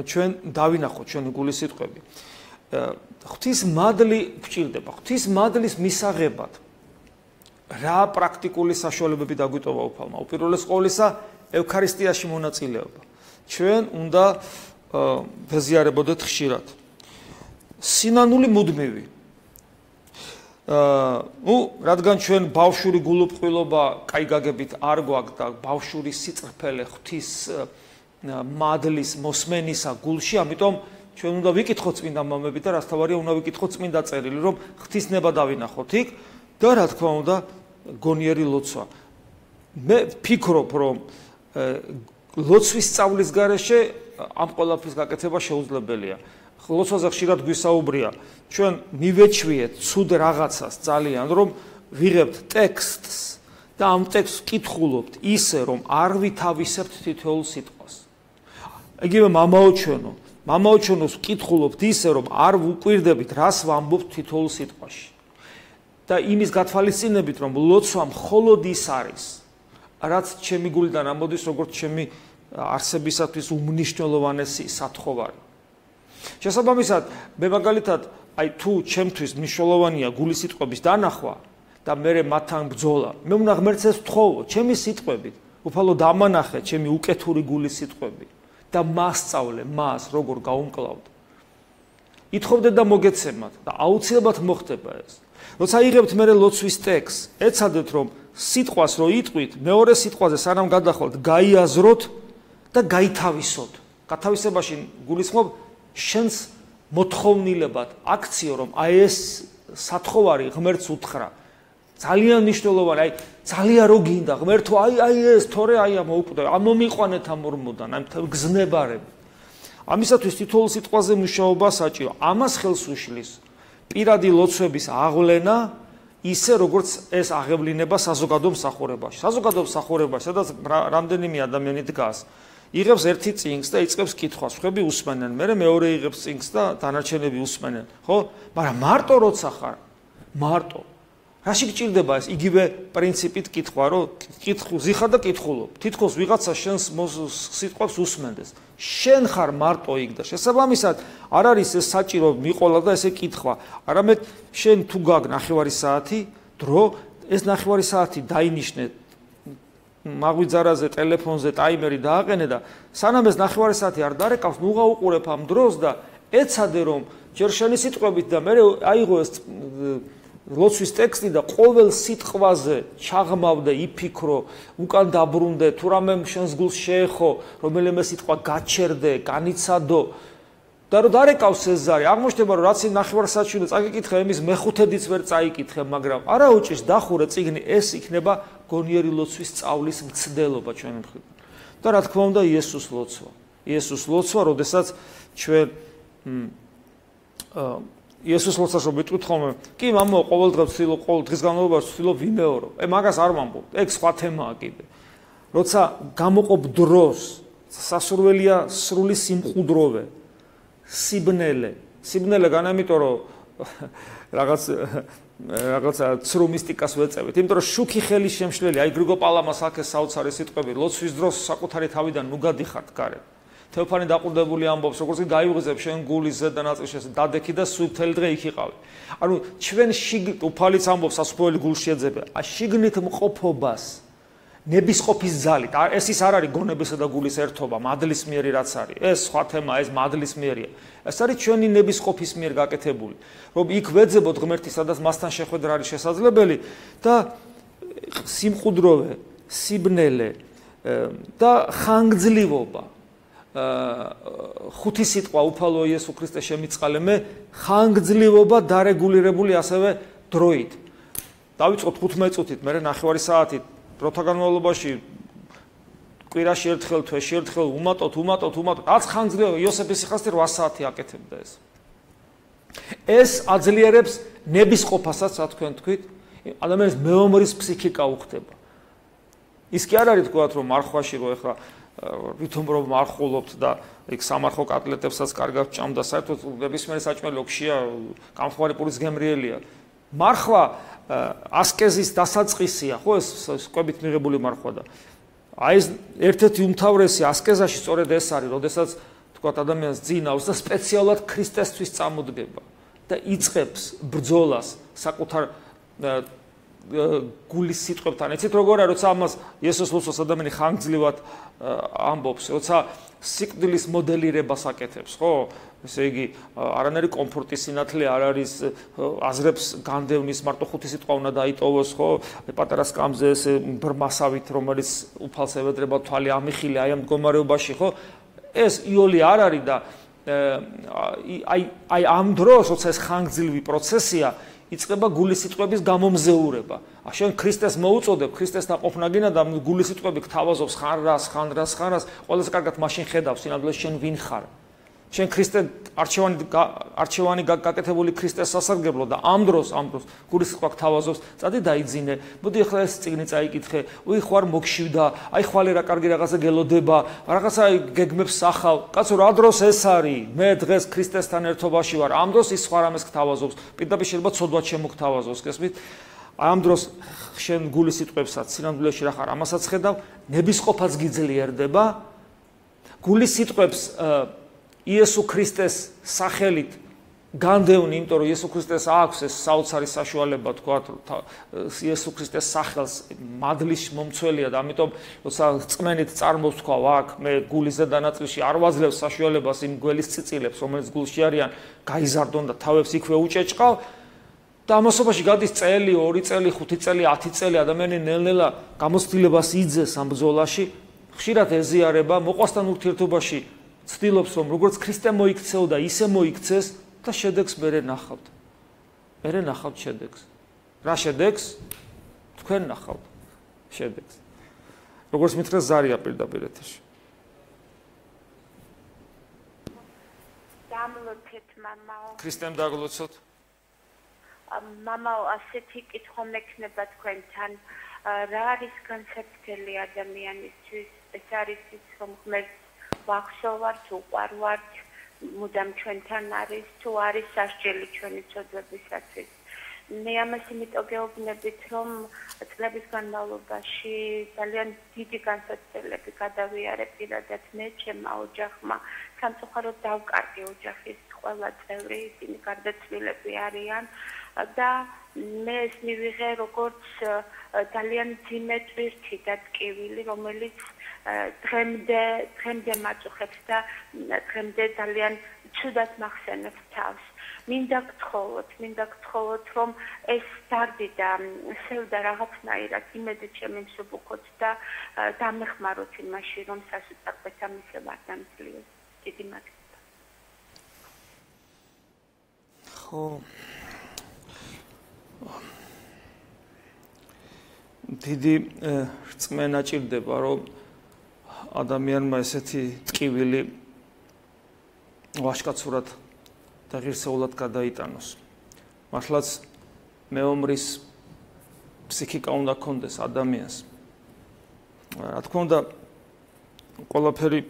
ჩვენ დავინახოთ ჩვენი გულის სიტყვები. ღვთისმადლი გვჭირდება. ღვთისმადლის მისაღებად რა პრაქტიკული საშუალებები დაგვიტოვა უფალმა? უპირველეს ყოვლისა, ევქარისტიაში მონაწილეობა. ჩვენ უნდა ვეზიარებოდეთ ხშირად. სინანული მუდმივი. რადგან ჩვენ ბავშვური გულუბრყვილობა კაი გაგებით არ გვაქვს და ბავშვური სიწყრფელე ღვთის მადლის მოსმენისა გულში, ამიტომ ჩვენ უნდა ვიკითხოთ წმინდა მამები და რასთავარია უნდა ვიკითხოთ წმინდა წერილი, რომ ღვთისნება დავინახოთ იქ და რა თქმა უნდა გონიერი ლოცვა. მე ვფიქრობ, რომ ლოცვის სწავლის გარეშე ამ ყველაფრის გაკეთება შეუძლებელია. ლოცვაზე ხშირად გვისაუბრია, ჩვენ მივეჩვიეთ ცუდ რაღაცას ძალიან, რომ ვიღებთ ტექსტს და ამ ტექსტს ვკითხულობთ ისე, რომ არ ვითავისებთ თითოეულ სიტყვას. იგივე მამაოჩვენოს ვკითხულობთ ისე, რომ არ ვუკვირდებით, რას ვამბობთ თითოეულ სიტყვაში. და იმის გათვალისწინებით, რომ ლოცვა მხოლოდ ის არის, რაც ჩემი გულიდან ამოდის, როგორც ჩემი არსებისათვის უმნიშვნელოვანესი სათხოვარი. შესაბამისად, მე მაგალითად, თუ ჩემთვის მნიშვნელოვანია გულის სიტყვების დანახვა და მე მათთან ბრძოლა, მე უნდა ღმერთს ეს ვთხოვო, ჩემი სიტყვებით, უფალო დამანახე ჩემი უკეთური გულის სიტყვები და მასწავლე მას, როგორ გაუმკლავდ. ითხოვდეთ და მოგეცემათ და აუცილებლად მოხდება ეს. როცა იღებთ მე ლოცვის ტექსტს, ეცადეთ რომ სიტყვას რო იტყვით, მეორე სიტყვაზე სანამ გადახვალთ, გაიაზროთ და გაითავისოთ. გათავისებაში გულისხმობ შენს მოთხოვნილებად აქციო, რომ აი ეს სათხოვარი ღმერთს უთხრა. ძალიან მნიშვნელოვანი, აი ძალიან რო გინდა ღმერთო, აი ეს თორე აი მოუკვდე, ამომიყვანეთ ამ ორმოდან, აი გზნებარები. ამისათვის თითოეულ სიტყვაზე მუშაობა საჭირო. ამას ხელს უშლის პირადი ლოცვების აღვლენა, ისე როგორც ეს აღევლინება საზოგადო მსახურებაში. საზოგადო მსახურებაში, სადაც რამდენიმე ადამიანი დგას, იღებს ერთი წინგს და იწყებს კითხვას, ხვები უსმენენ, მე მეორე იღებს წინგს და დანარჩენები უსმენენ, ხო? მაგრამ მარტო როცა ხარ, მარტო. რაში გჭირდება ეს იგივე პრინციპით კითხვა, რომ ზიხარ და კითხულობ. თითქოს ვიღაცა შენს სიტყვებს უსმენდეს. შენ ხარ მარტო იქ და შესაბამისად არ არის ეს საჭირო მიყოლა და ესე კითხვა. არამედ შენ თუ გაგ ნახევარი საათი დრო, ეს ნახევარი საათი დაინიშნე მაგვიძარაზე, ტელეფონზე ტაიმერი დააყენე და სანამ ეს ნახევარი საათი არ დარეკავს, ნუ გაუყურებ ამ დროს და ეცადე რომ ჯერ შენი სიტყვებით და მე აიღო ეს ლოცვის ტექსტი და ყოველ სიტყვაზე ჩაღმავდე, იფიქრო, უკან დაბრუნდე, თუ რამე შენს გულს შეეხო, რომელიმე სიტყვა გაჩერდე, განიცადო და რომ დარეკავს ეს ზარი, აღმოჩნდება რომ რაც ნახევარ საათში უნდა წაგიკითხე, იმის მეხუთედიც ვერ წაიკითხე, მაგრამ არა უჭირს დახურე წიგნი, ეს იქნება გონიერი ლოცვის სწავლის მცდელობა ჩვენი მხრიდან. და რა თქმა უნდა იესოს ლოცვა. იესოს ლოცვა, როდესაც ჩვენ იესოს ლოცვას რომ ვიტყვით ხოლმე, კი მამო, ყოველ დღის განმავლობაში ვცდილობ ვიმეორო. მაგას არ ვამბობ, ეგ სხვა თემაა კიდე. როცა გამოყოფ დროს, სასურველია სრული სიმყუდროვე, სიბნელე განა, იმიტომ რომ რაღაცა ცრუ მისტიკას ვეწევით. იმიტომ რომ შუქი ხელის შემშლელი, აი გრიგო პალამას აქ ეს საოცარი სიტყვები, ლოცვის დროს საკუთარი თავიდან ნუ გადიხართ გარეთ. თეოფანი დაყურდებული ამბობს, როგორც კი გაიღვიძებ შენ გულის ზედა ნაწილში დადექი და სულ მთელი დღე იქ იყავი. ანუ ჩვენ უფალიც ამბობს, სასופველი გულში ეძებე, შიგნით მყოფობას, ნებისყოფის ძალით. ეს ის არ არის გონებისა და გულის ერთობა, მადლის მიერი რაც არის. ეს სხვა თემა, ეს მადლის მიერია. ეს არის ჩვენი ნებისყოფის მიერ გაკეთებული. რომ იქ ვეძებოთ ღმერთის, სადაც მასთან შეხვედრა არის შესაძლებელი და სიმყუდროვე, სიბნელე და ხანგრძლივობა. ხუთი სიტყვა უფალო იესო ქრისტე შემიწყალე მე, ხანგრძლივობა დარეგულირებული ასევე დროით. დავიწყოთ 15 წუთით, მე ნახევარი საათით, დროთა განმავლობაში კვირაში ერთხელ, თვეში ერთხელ უმატოთ. რაც ხანგრძლივობა, იოსების სიხასტე 8 საათი აკეთებდა ეს. ეს აძლიერებს ნებისყოფასაც, რა თქვენ თქვით, ადამიანის მეომრის ფსიქიკა უხდება. ის კი არ არის თქვათ, რომ მარხვაში რო ეხლა ვითომ რომ მარხულობთ და იქ სამარხო კატლეტებსაც კარგად ჭამდა, საერთოდ ნებისმიერი საჭმელი ოქშია, გამხმარი პურის გემრიელია. მარხვა ასკეზის დასაწყისია, ხო ეს კვებით მიღებული მარხვა და აი ეს ერთ-ერთი უმთავრესი ასკეზაში სწორედ ეს არის, როდესაც თქვათ ადამიანს ძინავს და სპეციალურად ქრისტესთვის წამოდგება და იწყებს ბრძოლას საკუთარ გულის სიტყვებთან. იცით როგორ არის, როცა ამას იესოს ლოცვას ადამიანი ხანგრძლივად ამბობს, როცა სიკვდილის მოდელირებას აკეთებს, ხო? ესე იგი, არანაირი კომფორტის სინათლე არ არის, აზრებს განდევნის, მარტო ხუთი სიტყვა უნდა დაიტოვოს, ხო? პატარა სკამზე ეს ბრმასავით, რომელიც უფალს ევედრება თვალი ამიხილი აი ამ მდგომარეობაში, ხო? ეს იოლი არ არის და აი ამ დროს, როცა ეს ხანგრძლივი პროცესია, იწყება გულის სიტყვების გამომზეურება. შენ ქრისტეს მოუწოდებ, ქრისტესთან ყოფნა გინდა და გულის სიტყვები გთავაზობს ხან რას, ყველაზე კარგად მაშინ ხედავს სინამდვილეს შენ ვინ ხარ. შენ ქრისტე არჩევანი გაკეთებული ქრისტეს სასარგებლო და ამ დროს გულის სიტყვა გთავაზობს, წადი დაიძინე, მოდი ახლა ეს წიგნი წაიკითხე, უი ხوار მოგშივდა, აი ხვალე რა კარგი რაღაცა გელოდება, რაღაცა გეგმებს სახავ, კაცო რა დროს ეს არის, მე დღეს ქრისტესთან ერთობაში ვარ, ამ დროს ის სხვა რამეს გთავაზობს, პირდაპირ შეიძლება ცოდვაც შემოგთავაზოს, გესმით? ამ დროს შენ გულის სიტყვებსაც სინამდვილეში რა ხარ, ამასაც ხედავ, ნებისყოფაც გიძლიერდება, გულის სიტყვებს იესო ქრისტეს სახელით განდევნი, იმიტომ რომ იესო ქრისტეს აქვს ეს საოცარი საშუალება, თქვათ, იესო ქრისტეს სახელს მადლის მომცველია და ამიტომ როცა წმენით წარმოვთქვავ აქ, მე გულის ზედანაწილში არ ვაძლევ საშუალებას იმ გველის წიწილებს, რომელიც გულში არიან, გაიზარდონ და თავებს იქვე უჭეჭყავ და ამასობაში გადის წელი, 2 წელი, 5 წელი, 10 წელი ადამიანი ნელ-ნელა გამოცდილებას იძეს ამ ბრძოლაში, ხშირად ეზიარება, მოყვასთან ურთიერთობაში ცდილობს რომ როგორც ქრისტე მოიქცეო და ისე მოიქცეს და შედეგს მერე ნახავთ. მერე ნახავთ შედეგს. რა შედეგს? თქვენ ნახავთ შედეგს. როგორც მითხრა ზარია პირდაპირ ეთერში. დამლოცეთ მამაო. ქრისტემ დაგლოცოთ. მამაო, ასეთი კითხვა მექნება თქვენთან. რა არის განსაცდელი ადამიანისთვის? ეს არის ის რომ ღმერთს ვახშოვართ, უყვარვართ, მუდამ ჩვენთან არის, თუ არის სასჯელი ჩვენი ცოდვებისათვის. მე ამას იმიტომ გეუბნებით, რომ წლების განმავლობაში ძალიან დიდი განსაცდელები გადავიარე პირადად მე, ჩემმა ოჯახმა, სამწუხაროდ დავკარგი ოჯახის ყველა წევრი, ისინი გარდაცვლილები არიან და მე ეს მივიღე როგორც ძალიან ძიმე ტვირთი და ტკივილი, რომელიც დღემდე მაწუხებს და დღემდე ძალიან ცუდად მახსენებს თავს. მინდა გთხოვოთ, რომ ეს დარდი და სევდა რაღაცნაირად იმედით შემიმსუბუქოთ და დამეხმაროთ იმაში, რომ სასწრაფოდ ამისე ვარ დამძლიოს. დიდი მადლობა. ხო. დიდი რწმენა ჭირდება, რომ ადამიანმა ესეთი ტკივილი ვაშკაცურად და ღირსეულად გადაიტანოს. მართლაც მეომრის ფსიქიკა უნდა კონდეს ადამიანს. რა თქმა უნდა, ყველაფერი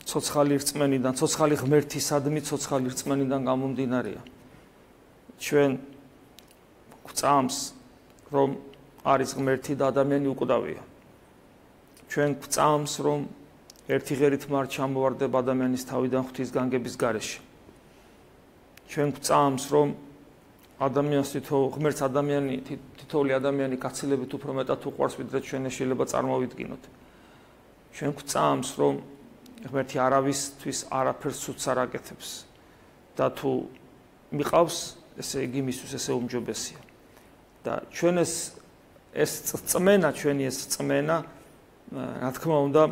ცოცხალი რწმენიდან, ცოცხალი ღმერთისადმი ცოცხალი რწმენიდან გამომდინარეა. ჩვენ გვწამს, რომ არის ღმერთი და ადამიანი უკვდავია. ჩვენ გვწამს, რომ ერთი ღერით მარ ჩამოვარდება ადამიანის თავიდან ღვთის განგების გარეშე. ჩვენ გვწამს, რომ ადამიანს ღმერთს თითოეული ადამიანი გაცილებით უფრო მეტად უყვარს, ვიდრე ჩვენ შეიძლება წარმოვიდგინოთ. ჩვენ გვწამს, რომ ღმერთი არავისთვის არაფერს ცუდს არ აკეთებს და თუ მიყავს, ესე იგი მისთვის ესე უმჯობესია. და ჩვენ ეს წმენა, ჩვენი ეს წმენა, რა თქმა უნდა,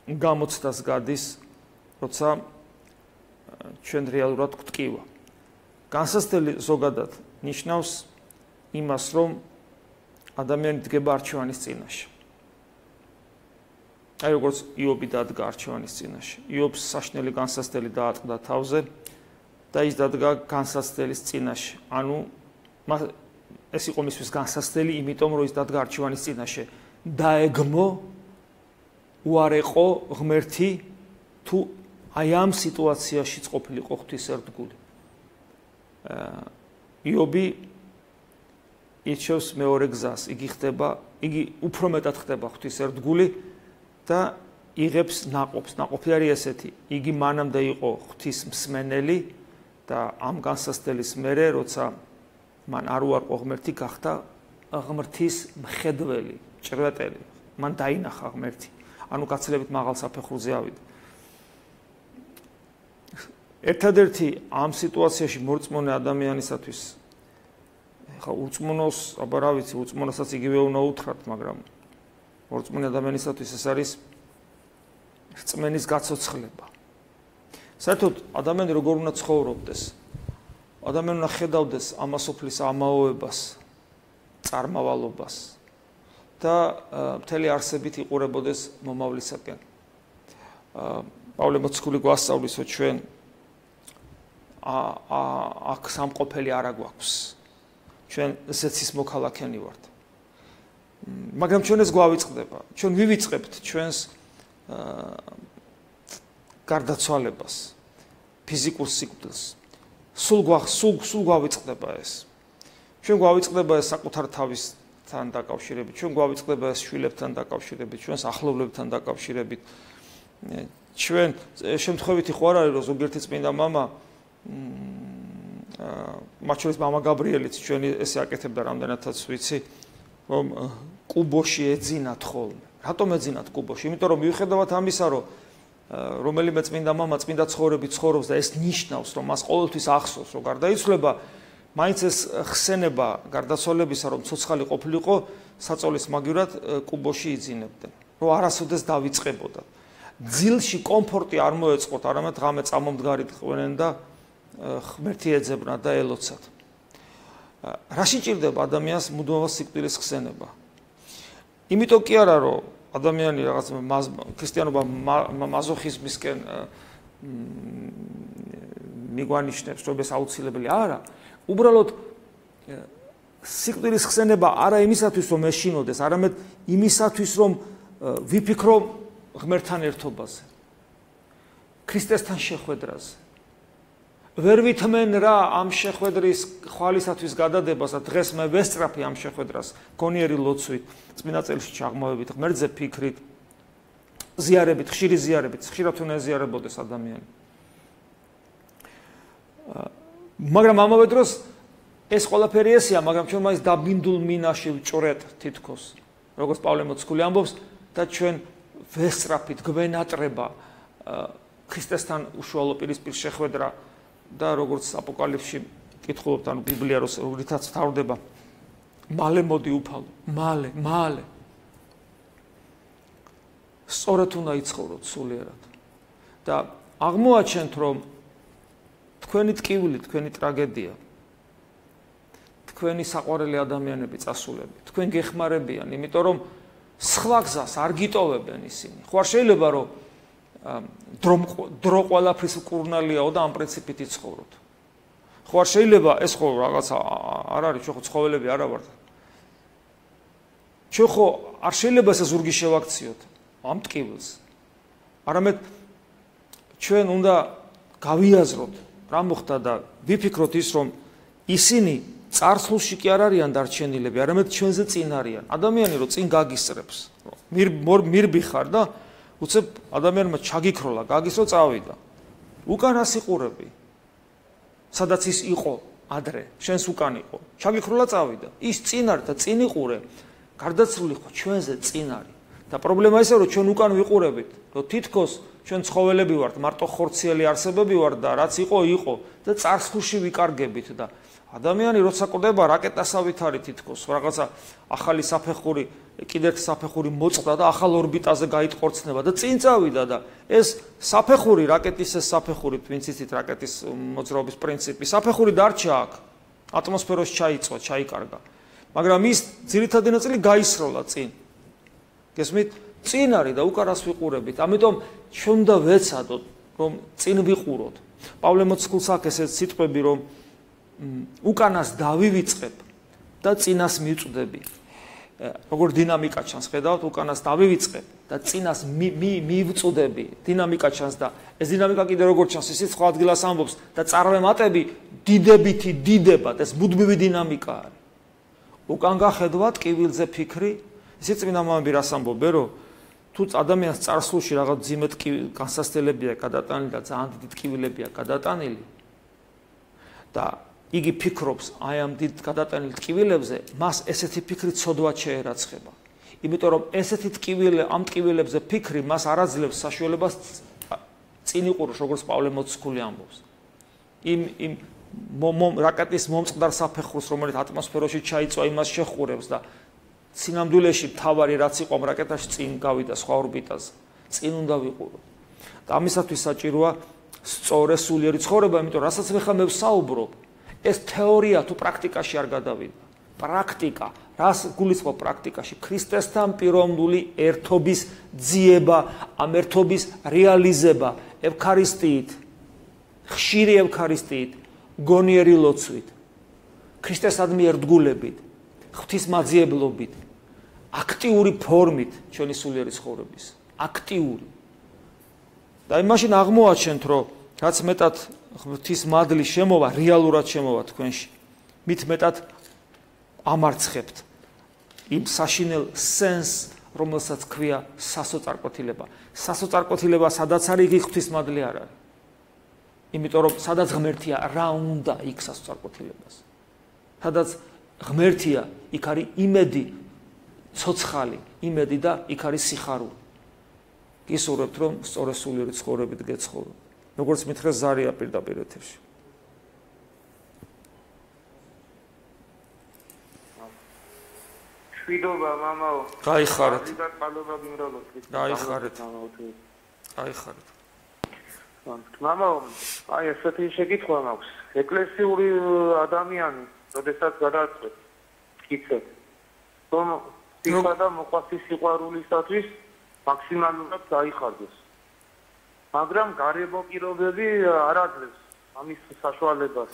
გამოცდას გადის, როცა ჩვენ რეალურად გვტკივა. განსაცდელი ზოგადად ნიშნავს იმას, რომ ადამიანი დგება არჩევანის წინაშე. აი როგორც იობი დადგა არჩევანის წინაშე. იობს საშნელი განსაცდელი დაატყდა თავზე და ის დადგა განსაცდელის წინაშე. ანუ ეს იყო მისთვის განსაცდელი, იმიტომ რომ ის დადგა არჩევანის წინაშე. დაეგმო უარეყო ღმერთი თუ აი ამ სიტუაციაშიც ყოფილიყო ღვთისმსერდგული. იობი ირჩევს მეორე გზას, იგი უფრო მეტად ხდება ღვთისმსერდგული და იღებს ნაყოფს. ნაყოფი არის ესეთი, იგი მანამდე იყო ღვთისმსმენელი და ამ განსაცდელის მერე, როცა მან არ უარყო ღმერთი, გახდა ღმრთის მხედველი, ჭრვეტელი. მან დაინახა ღმერთი. ანუ გაცილებით მაღალ საფეხურზე ავიდა. ერთადერთი ამ სიტუაციაში მორწმუნე ადამიანისათვის ხა ურწმუნოს, აბა რა ვიცი, ურწმუნოსაც იგივე უნდა უთხრათ, მაგრამ მორწმუნე ადამიანისათვის ეს არის რწმენის გაცოცხლება. საერთოდ ადამიანი როგორ უნდა ცხოვრობდეს? ადამიანი უნდა ხედავდეს ამასოფლის ამაოებას, წარმავალობას და მთელი არსებით იყურებოდეს მომავლისაკენ. პავლე მოციქული გვასწავლის, რომ ჩვენ აქ სამყოფელი არ აგვაქვს. ჩვენ ზეცის მოქალაქენი ვართ. მაგრამ ჩვენ ეს გვავიწყდება. ჩვენ ვივიწყებთ ჩვენს გარდაცვალებას, ფიზიკურ სიკვდილს. სულ გვავიწყდება ეს. ჩვენ გვავიწყდება ეს საკუთარ თავისთან დაკავშირებით, ჩვენ გვავიწყდება ეს შვილებთან დაკავშირებით, ჩვენს ახლობლებთან დაკავშირებით. ჩვენ შემთხვევითი ხო არ არის, რომ ზოგიერთი წმინდა მამა მათ შორის მამა გაბრიელიც ჩვენი ესე აკეთებდა რამდენადაც ვიცი, რომ კუბოში ეძინათ ხოლმე. რატომ ეძინათ კუბოში? იმიტომ რომ მიუხედავად ამისა, რომ რომელიმე წმინდა მამა წმინდა ცხოვრებით ცხოვრობს და ეს ნიშნავს, რომ მას ყოველთვის ახსოვს, რომ გარდაიცვლება, მაინც ეს ხსენება გარდაცვალებისა, რომ ცოცხალი ყოფილიყო, საწოლის მაგივრად კუბოში იძინებდნენ, რომ არასოდეს დავიწყებოდა. ძილში კომფორტი არ მოეწყოთ, არამედ ღამე წამომდგარით ყვნენ და ღმერთი ეძებნა და ელოცათ. რაში ჭირდება ადამიანს მუდმივად სიკვდილის ხსენება? იმიტომ კი არა, რომ ადამიანი რაღაც ქრისტიანობა მაზოხიზმისკენ მიგვანიშნებს, რომ ეს აუცილებელი არა. უბრალოდ სიკვდილის ხსენება არა იმისათვის, რომ ეშინოდეს, არამედ იმისათვის, რომ ვიფიქრო ღმერთთან ერთობაზე, ქრისტესთან შეხვედრაზე. ვერ ვითმენ რა ამ შეხვედრის ხვალისათვის გადადებას და დღეს მე ვესწრაფი ამ შეხვედრას გონიერი ლოცვით, წმინდა წელში ჩაღმოვებით, ღმერთზე ფიქრით, ზიარებით, ხშირი ზიარებით, ხშირად უნდა ეზიარებოდეს ადამიანი. მაგრამ ამავე დროს ეს ყველაფერი ესეა, მაგრამ ჩვენ მაინც დაბინდულ მინაში ვჭრეთ თითქოს, როგორც პავლე მოციქული ამბობს და ჩვენ ვესწრაფით გვენატრება ქრისტესთან უშუალო პირისპირ შეხვედრა და როგორც აპოკალიფსში კითხულობთ, ანუ ბიბლია რითაც თავდება, მალე მოდი უფალო, მალე. სწორად უნდა იცხოვროთ სულიერად. და აღმოაჩენთ, რომ თქვენი ტკივილი, თქვენი ტრაგედია, თქვენი საყვარელი ადამიანები წასულები, თქვენ გეხმარებიან, იმიტომ რომ სხვა გზას არ გიტოვებენ ისინი. ხო არ შეიძლება, რომ დრო ყველაფრის მკურნალიაო და ამ პრინციპით იცხოვროთ. ხო არ შეიძლება ეს ხო რაღაცა არ არის, ჩვენ ხო ცხოველები არა ვართ. ჩვენ ხო არ შეიძლება ეს ზურგი შევაქციოთ ამ ტკივილს. არამედ ჩვენ უნდა გავიაზროთ რა მოხდა და ვიფიქროთ ის, რომ ისინი წარსულში კი არ არიან დარჩენილები, არამედ ჩვენზე წინ არიან. ადამიანი რო წინ გაგისწრებს, მირბიხარ და უცებ ადამიანმა ჩაგიქროლა, გაგისრო წავიდა. უკან რას იყურები? სადაც ის იყო ადრე, შენს უკან იყო. ჩაგიქროლა წავიდა. ის წინ არის და წინ იყურე. გარდაცვლილი ხო ჩვენზე წინ არის. და პრობლემა ისაა, რომ ჩვენ უკან ვიყურებით, რომ თითქოს ჩვენ ცხოველები ვართ, მარტო ხორციელი არსებები ვართ და რაც იყო და წარსულში ვიკარგებით და ადამიანი როცა კვდება რაკეტასავით არის თითქოს რაღაცა ახალი საფეხური, კიდევ ერთი საფეხური მოწყდა და ახალ ორბიტაზე გაიტყორცნება და წინ წავიდა და ეს საფეხური, რაკეტის ეს საფეხური, ვინც იცით რაკეტის მოძრაობის პრინციპი, საფეხური დარჩა აქ, ატმოსფეროში ჩაიწვა, ჩაიკარგა. მაგრამ ის ძირითადი ნაწილი გაისროლა წინ. გესმით? წინ არის და უკან რას ვიყურებით. ამიტომ ჩვენ უნდა ვეცადოთ, რომ წინ ვიყუროთ. პავლე მოციქულს აქვს ესეთ სიტყვები, რომ უკანას დავივიწყებ და წინას მივწვდები. როგორ დინამიკა ჩანს, ხედავთ, უკანას დავივიწყებ და წინას მივწვდები. დინამიკა ჩანს და ეს დინამიკა კიდე როგორ ჩანს, ისიც სხვა ადგილას ამბობს და წარმატებები დიდებითი დიდებად, ეს მუდმივი დინამიკა არის. უკან გახედვა ტკივილზე ფიქრი, ისიც წმინდა მამები რას ამბობენ, რომ თუ ადამიანს წარსულში რაღაც ძიმედ განსასწრებია გადატანილი და ძალიან დიდი ტკივილებია გადატანილი და იგი ფიქრობს აი ამ დიდ გადატანილ ტკივილებზე, მას ესეთი ფიქრი ცოდვად შეერაცხება. იმიტომ რომ ესეთი ამ ტკივილებზე ფიქრი მას არ აძლევს საშუალებას წინ იყუროს, როგორც პავლე მოციქული ამბობს. იმ რაკეტის მომწყდარ საფეხურს, რომელიც ატმოსფეროში ჩაიწვა, იმას შეხურებს და სინამდვილეში თავარი რაც იყო ამ რაკეტაში წინ გავიდა სხვა ორბიტაზე. წინ უნდა ვიყურო. და ამისათვის საჭიროა სწორი სულიერი ცხოვრება, იმიტომ რომ რასაც მე ვსაუბრობ, ეს თეორია თუ პრაქტიკაში არ გადავიდა. პრაქტიკა, რას გულისხმობ პრაქტიკაში? ქრისტესთან პიროვნული ერთობის ძიება, ამ ერთობის რეალიზება ევქარისტიით, ხშირი ევქარისტიით, გონიერი ლოცვით, ქრისტესადმი ერთგულებით, ღვთისმაძიებლობით, აქტიური ფორმით ჩვენი სულიერი ცხოვრების, აქტიური. და იმაშინ აღმოაჩენთ, რომ რაც მეტად ღვთის მადლი შემოვა, რეალურად შემოვა თქვენში, მით მეტად ამარცხებთ იმ საშინელ სენს, რომელსაც ქვია სასოწარკვეთილება. სასოწარკვეთილება სადაც არის, იქ ღვთის მადლი არ არის. იმიტომ რომ სადაც ღმერთია, რა უნდა იქ სასოწარკვეთილებას. სადაც ღმერთია, იქ არის იმედი, ცოცხალი იმედი და იქ არის სიხარული. გისურვებთ, რომ სწორი სულიერი ცხოვრებით გეცხოვროთ. როგორც მითხრეს, ზარია პირდაპირ ეთერში. შვიდობა მამაო. გაიხარეთ. qalova gimralot. გაიხარეთ. გაიხარეთ. მამაო, აი ესეთი შეკითხვა მაქვს. ეკლესიური ადამიანი, როდესაც გადააწყვეტ, კითხეთ. რომ სიხა და მოყვასის სიყვარულისათვის მაქსიმალურად დაიხარდეს. მაგრამ გარემო პირობები არ აძლევს ამის საშუალებას.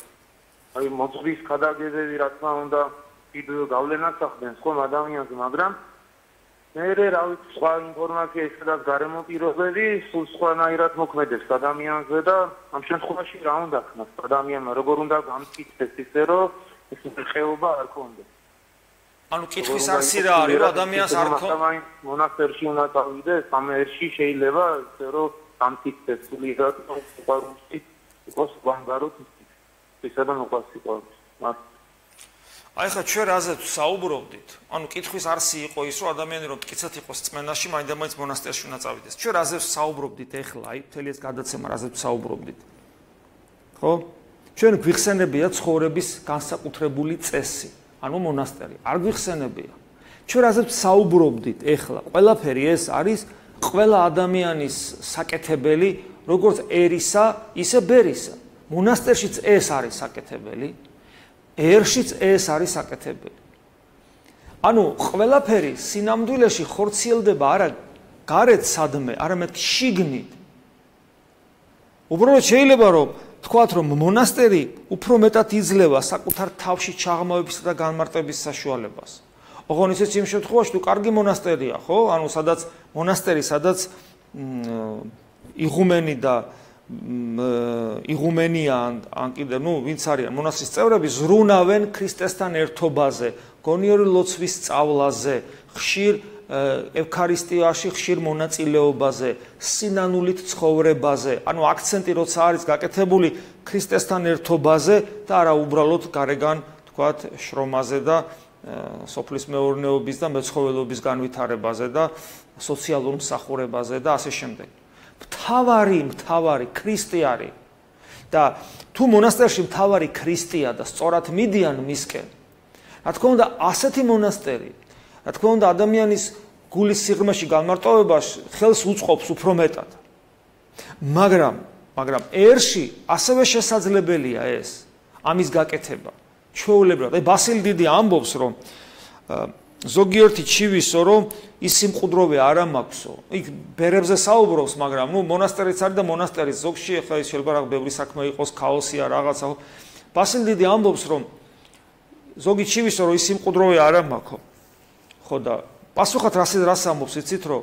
აი მოძღვრის გადაგებები, რა თქმა უნდა, ვიდეო გავლენას ახდენს ხომ ადამიანზე, მაგრამ მე რა ვიცი, სხვა ინფორმაცია ისედაც გარემო პირობები სულ სხვანაირად მოქმედებს ადამიანზე და ამ შემთხვევაში რა უნდა ქნას ადამიანმა, როგორ უნდა გამწითდეს ისე, რომ ეს ხეობა არ კონდეს. ანუ კითხვის არსი რა არის, რომ ადამიანს არ კონდეს. მონასტერში უნდა წავიდეს, ამ ერში შეიძლება ისე, რომ გამწითდეს სულიერად სიყვარულში, იყოს ვანგაროთ ისე და მოყვას სიყვარულში. აი ხა ჩვენ რაზე საუბრობდით? ანუ კითხვის არსი იყო ის, რომ ადამიანი რომ მტკიცად იყოს წმენაში, მაინდა-მაინც მონასტერში უნდა წავიდეს. ჩვენ რაზე საუბრობდით ახლა? აი მთელი ეს გადაცემა რაზე საუბრობდით? ხო? ჩვენ გვიხსენებია ცხოვრების განსაკუთრებული წესი, ანუ მონასტერი. არ გვიხსენებია. ჩვენ რაზე საუბრობდით ახლა? ყველაფერი ეს არის ყველა ადამიანის საკეთებელი, როგორც ერისა, ისე ბერისა. მონასტერშიც ეს არის საკეთებელი. ერშიც ეს არის საკეთებელი. ანუ ყველაფერი სინამდვილეში ხორციელდება არა გარეთ სადმე, არამედ შიგნით. უბრალოდ შეიძლება რომ თქვათ, რომ მონასტერი უფრო მეტად იძლევა საკუთარ თავში ჩაღმავებისა და განმარტების საშუალებას. ოღონდ ისიც იმ შემთხვევაში, თუ კარგი მონასტერია, ხო? ანუ სადაც მონასტერი, სადაც იღუმენი და იღუმენია ან კიდე ვინც არიან მონასტრის წევრები ზრუნავენ ქრისტესთან ერთობაზე, გონიერი ლოცვის სწავლაზე, ხშირ ევქარისტიაში, ხშირ მონაწილეობაზე, სინანულით ცხოვრებაზე. ანუ აქცენტი როცა არის გაკეთებული ქრისტესთან ერთობაზე და არა უბრალოდ გარეგან თქვათ შრომაზე და სოფლის მეურნეობის და მეცხოველეობის განვითარებაზე და სოციალურ მსახურებაზე და ასე შემდეგ. მთავარი ქრისტიანი და თუ მონასტერში მთავარი ქრისტია და სწორად მიდიან მისკენ, რა თქმა უნდა ასეთი მონასტერი, რა თქმა უნდა ადამიანის გულის სიღრმეში განმარტოვებას ხელს უწყობს უფრო მეტად. მაგრამ ერში ასევე შესაძლებელია ეს ამის გაკეთება. ჩვეულებრივად, აი ბასილი დიდი ამბობს, რომ ზოგიერთი ჩივისო, რომ ის სიმყუდროვე არ მაქვსო. იქ ბერებზე საუბრობს, მაგრამ მონასტერიც არის და მონასტერის ზოგში ახლა ის შეიძლება რაღაც ბევრი საქმე იყოს, ქაოსია რაღაცა. ბასილდიდი ამბობს, რომ ზოგი ჩივისო, რომ ის სიმყუდროვე არ მაქვსო. ხო და პასუხად რას ამბობს, იცით რომ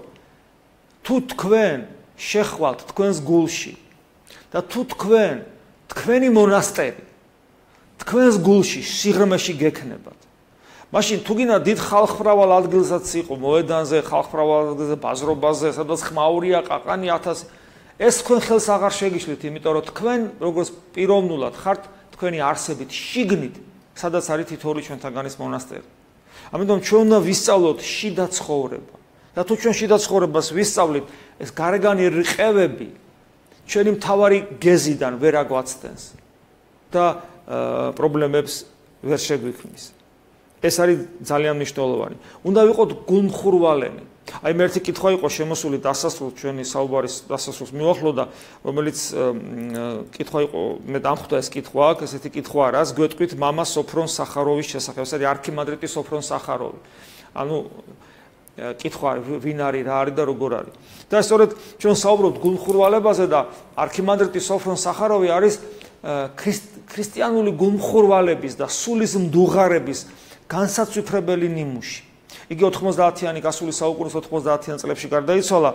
თუ თქვენ შეხვალთ თქვენს გულში და თუ თქვენი მონასტერი თქვენს გულში სიღრმეში გექნებათ. მაშინ თუ გინდა დიდ ხალხმრავალ ადგილსაც იყო, მოედანზე, ხალხმრავალ ადგილზე, ბაზრობაზე, სადაც ხმაურია, ყაყანი 1000, ეს თქვენ ხელს აღარ შეგიშლით, იმიტომ რომ თქვენ როგორც პიროვნულად ხართ თქვენი არსებით შიგნით, სადაც არის თითოეული ჩვენთაგანის მონასტერი. ამიტომ ჩვენ უნდა ვისწავლოთ შიდა ცხოვრება. და თუ ჩვენ შიდა ცხოვრებას ვისწავლით, ეს გარეგანი რყევები ჩვენი მთავარი გეზიდან ვერ აგვაცდენს და პრობლემებს ვერ შეგვიქმნის. ეს არის ძალიან მნიშვნელოვანი. უნდა ვიყოთ გულმხურვალენი. აი მე ერთი კითხვა იყო შემოსული დასასრულს ჩვენი საუბარის დასასრულს მიუახლოვდა, რომელიც კითხვა იყო, მე დამხვდა ეს კითხვა აქ, ესეთი კითხვა რას გვეტყვით მამა სოფრონ სახაროვის შესახებ, ეს არის არქიმანდრიტი სოფრონ სახაროვი. ანუ კითხვა ვინ არის, რა არის და როგორ არის. და სწორედ ჩვენ საუბრობთ გულმხურვალებაზე და არქიმანდრიტი სოფრონ სახაროვი არის ქრისტიანული გულმხურვალების და სულის მდუღარების განსაცვიფრებელი ნიმუში. იგი 90-იანი გასული საუკუნის 90-იან წლებში გარდაიცვალა.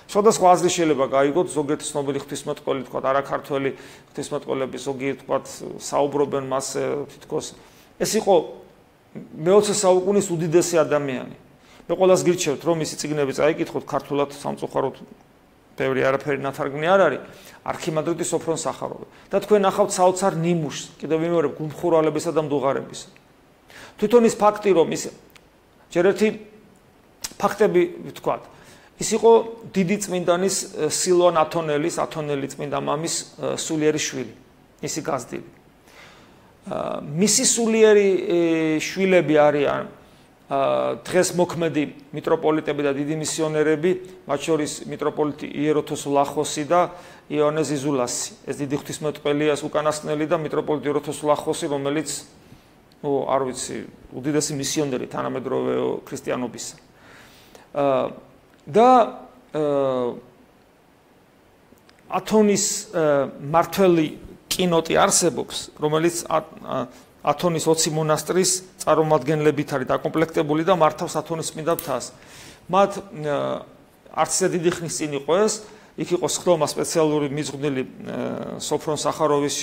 სხვადასხვა აზრი შეიძლება გაიგოთ, ზოგიერთი ცნობილი ღვთისმეტყველი, თქვა არაქართველი ღვთისმეტყველები, ზოგი თქვა საუბრობენ მას თითქოს. ეს იყო მე-20 საუკუნის უდიდესი ადამიანი. მე ყველას გირჩევთ, რომ მისი წიგნები წაიკითხოთ ქართულად, სამწუხაროდ ბევრი არაფერი ნათარგმნი არ არის, არქიმანდრიტი სოფრონ სახაროვი. და თქვენ ნახავთ საოცარ ნიმუშს, კიდევ ვიმეორებ, გულმხურვალებისა და მდუღარებისა. თვითონ ის ფაქტი, რომ ის ჯერ ერთი ფაქტები ვთქვათ. ის იყო დიდი წმინდანის სილვან ათონელი წმინდა მამის სულიერი შვილი, მისი გაზრდილი. მისი სულიერი შვილები არიან დღეს მოქმედი მიტროპოლიტები და დიდი მისიონერები, მათ შორის მიტროპოლიტი იეროთოს ლახოსი და იოანე ზიზულასი. ეს დიდი ღვთისმეტყველია, უკანასკნელი და მიტროპოლიტი იეროთოს ლახოსი, რომელიც არ ვიცი, უდიდესი მისიონერი თანამედროვე ქრისტიანობისა. და ათონის მართველი კინოტი არსებობს, რომელიც ათონის 20 მონასტრის წარმომადგენლებით არის დაკომპლექტებული და მართავს ათონის წმინდა მთას. მათ არც ისე დიდი ხნის წინ იყო ეს, იქ იყო სხდომა სპეციალური მიზღვნილი სოფრონ სახაროვის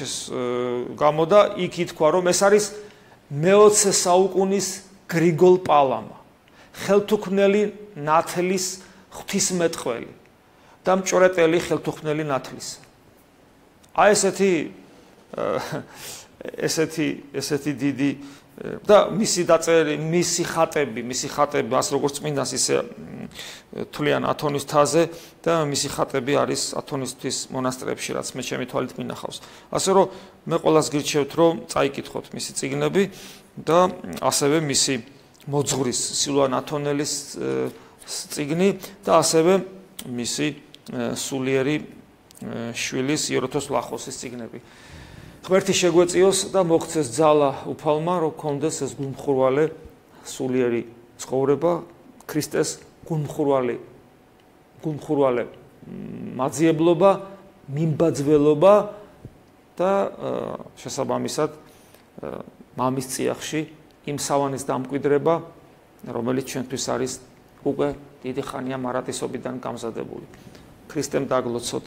გამო და იქ ითქვა, რომ ეს არის მე-20 საუკუნის გრიგოლ პალამა, ხელთუქმნელი ნათლის ღვთისმეტყველი და მჭვრეტელი ხელთუქმნელი ნათლის. აი ესეთი დიდი და მისი დაწერი, მისი ხატები, მას როგორც წმინდანს ისე თვლიან ათონის თაზე და მისი ხატები არის ათონისთვის მონასტრებში, რაც მე ჩემი თვალით მინახავს. ასე რომ მე ყველას გირჩევთ, რომ წაიკითხოთ მისი წიგნები და ასევე მისი მოძღვრის სილვან ათონელის წიგნი და ასევე მისი სულიერი შვილის იეროთოს ლახოსის წიგნები. ღმერთი შეგვეწიოს და მოგცეს ძალა უფალმა, რომ გქონდეს ეს გულმხურვალე სულიერი ცხოვრება, ქრისტეს გულმხურვალე მაძიებლობა, მიმბაძველობა და შესაბამისად მამის წიაღში იმ სავანის დამკვიდრება, რომელიც ჩვენთვის არის უკვე დიდი ხანია მარატისობიდან გამზადებული. ქრისტემ დაგლოცოთ.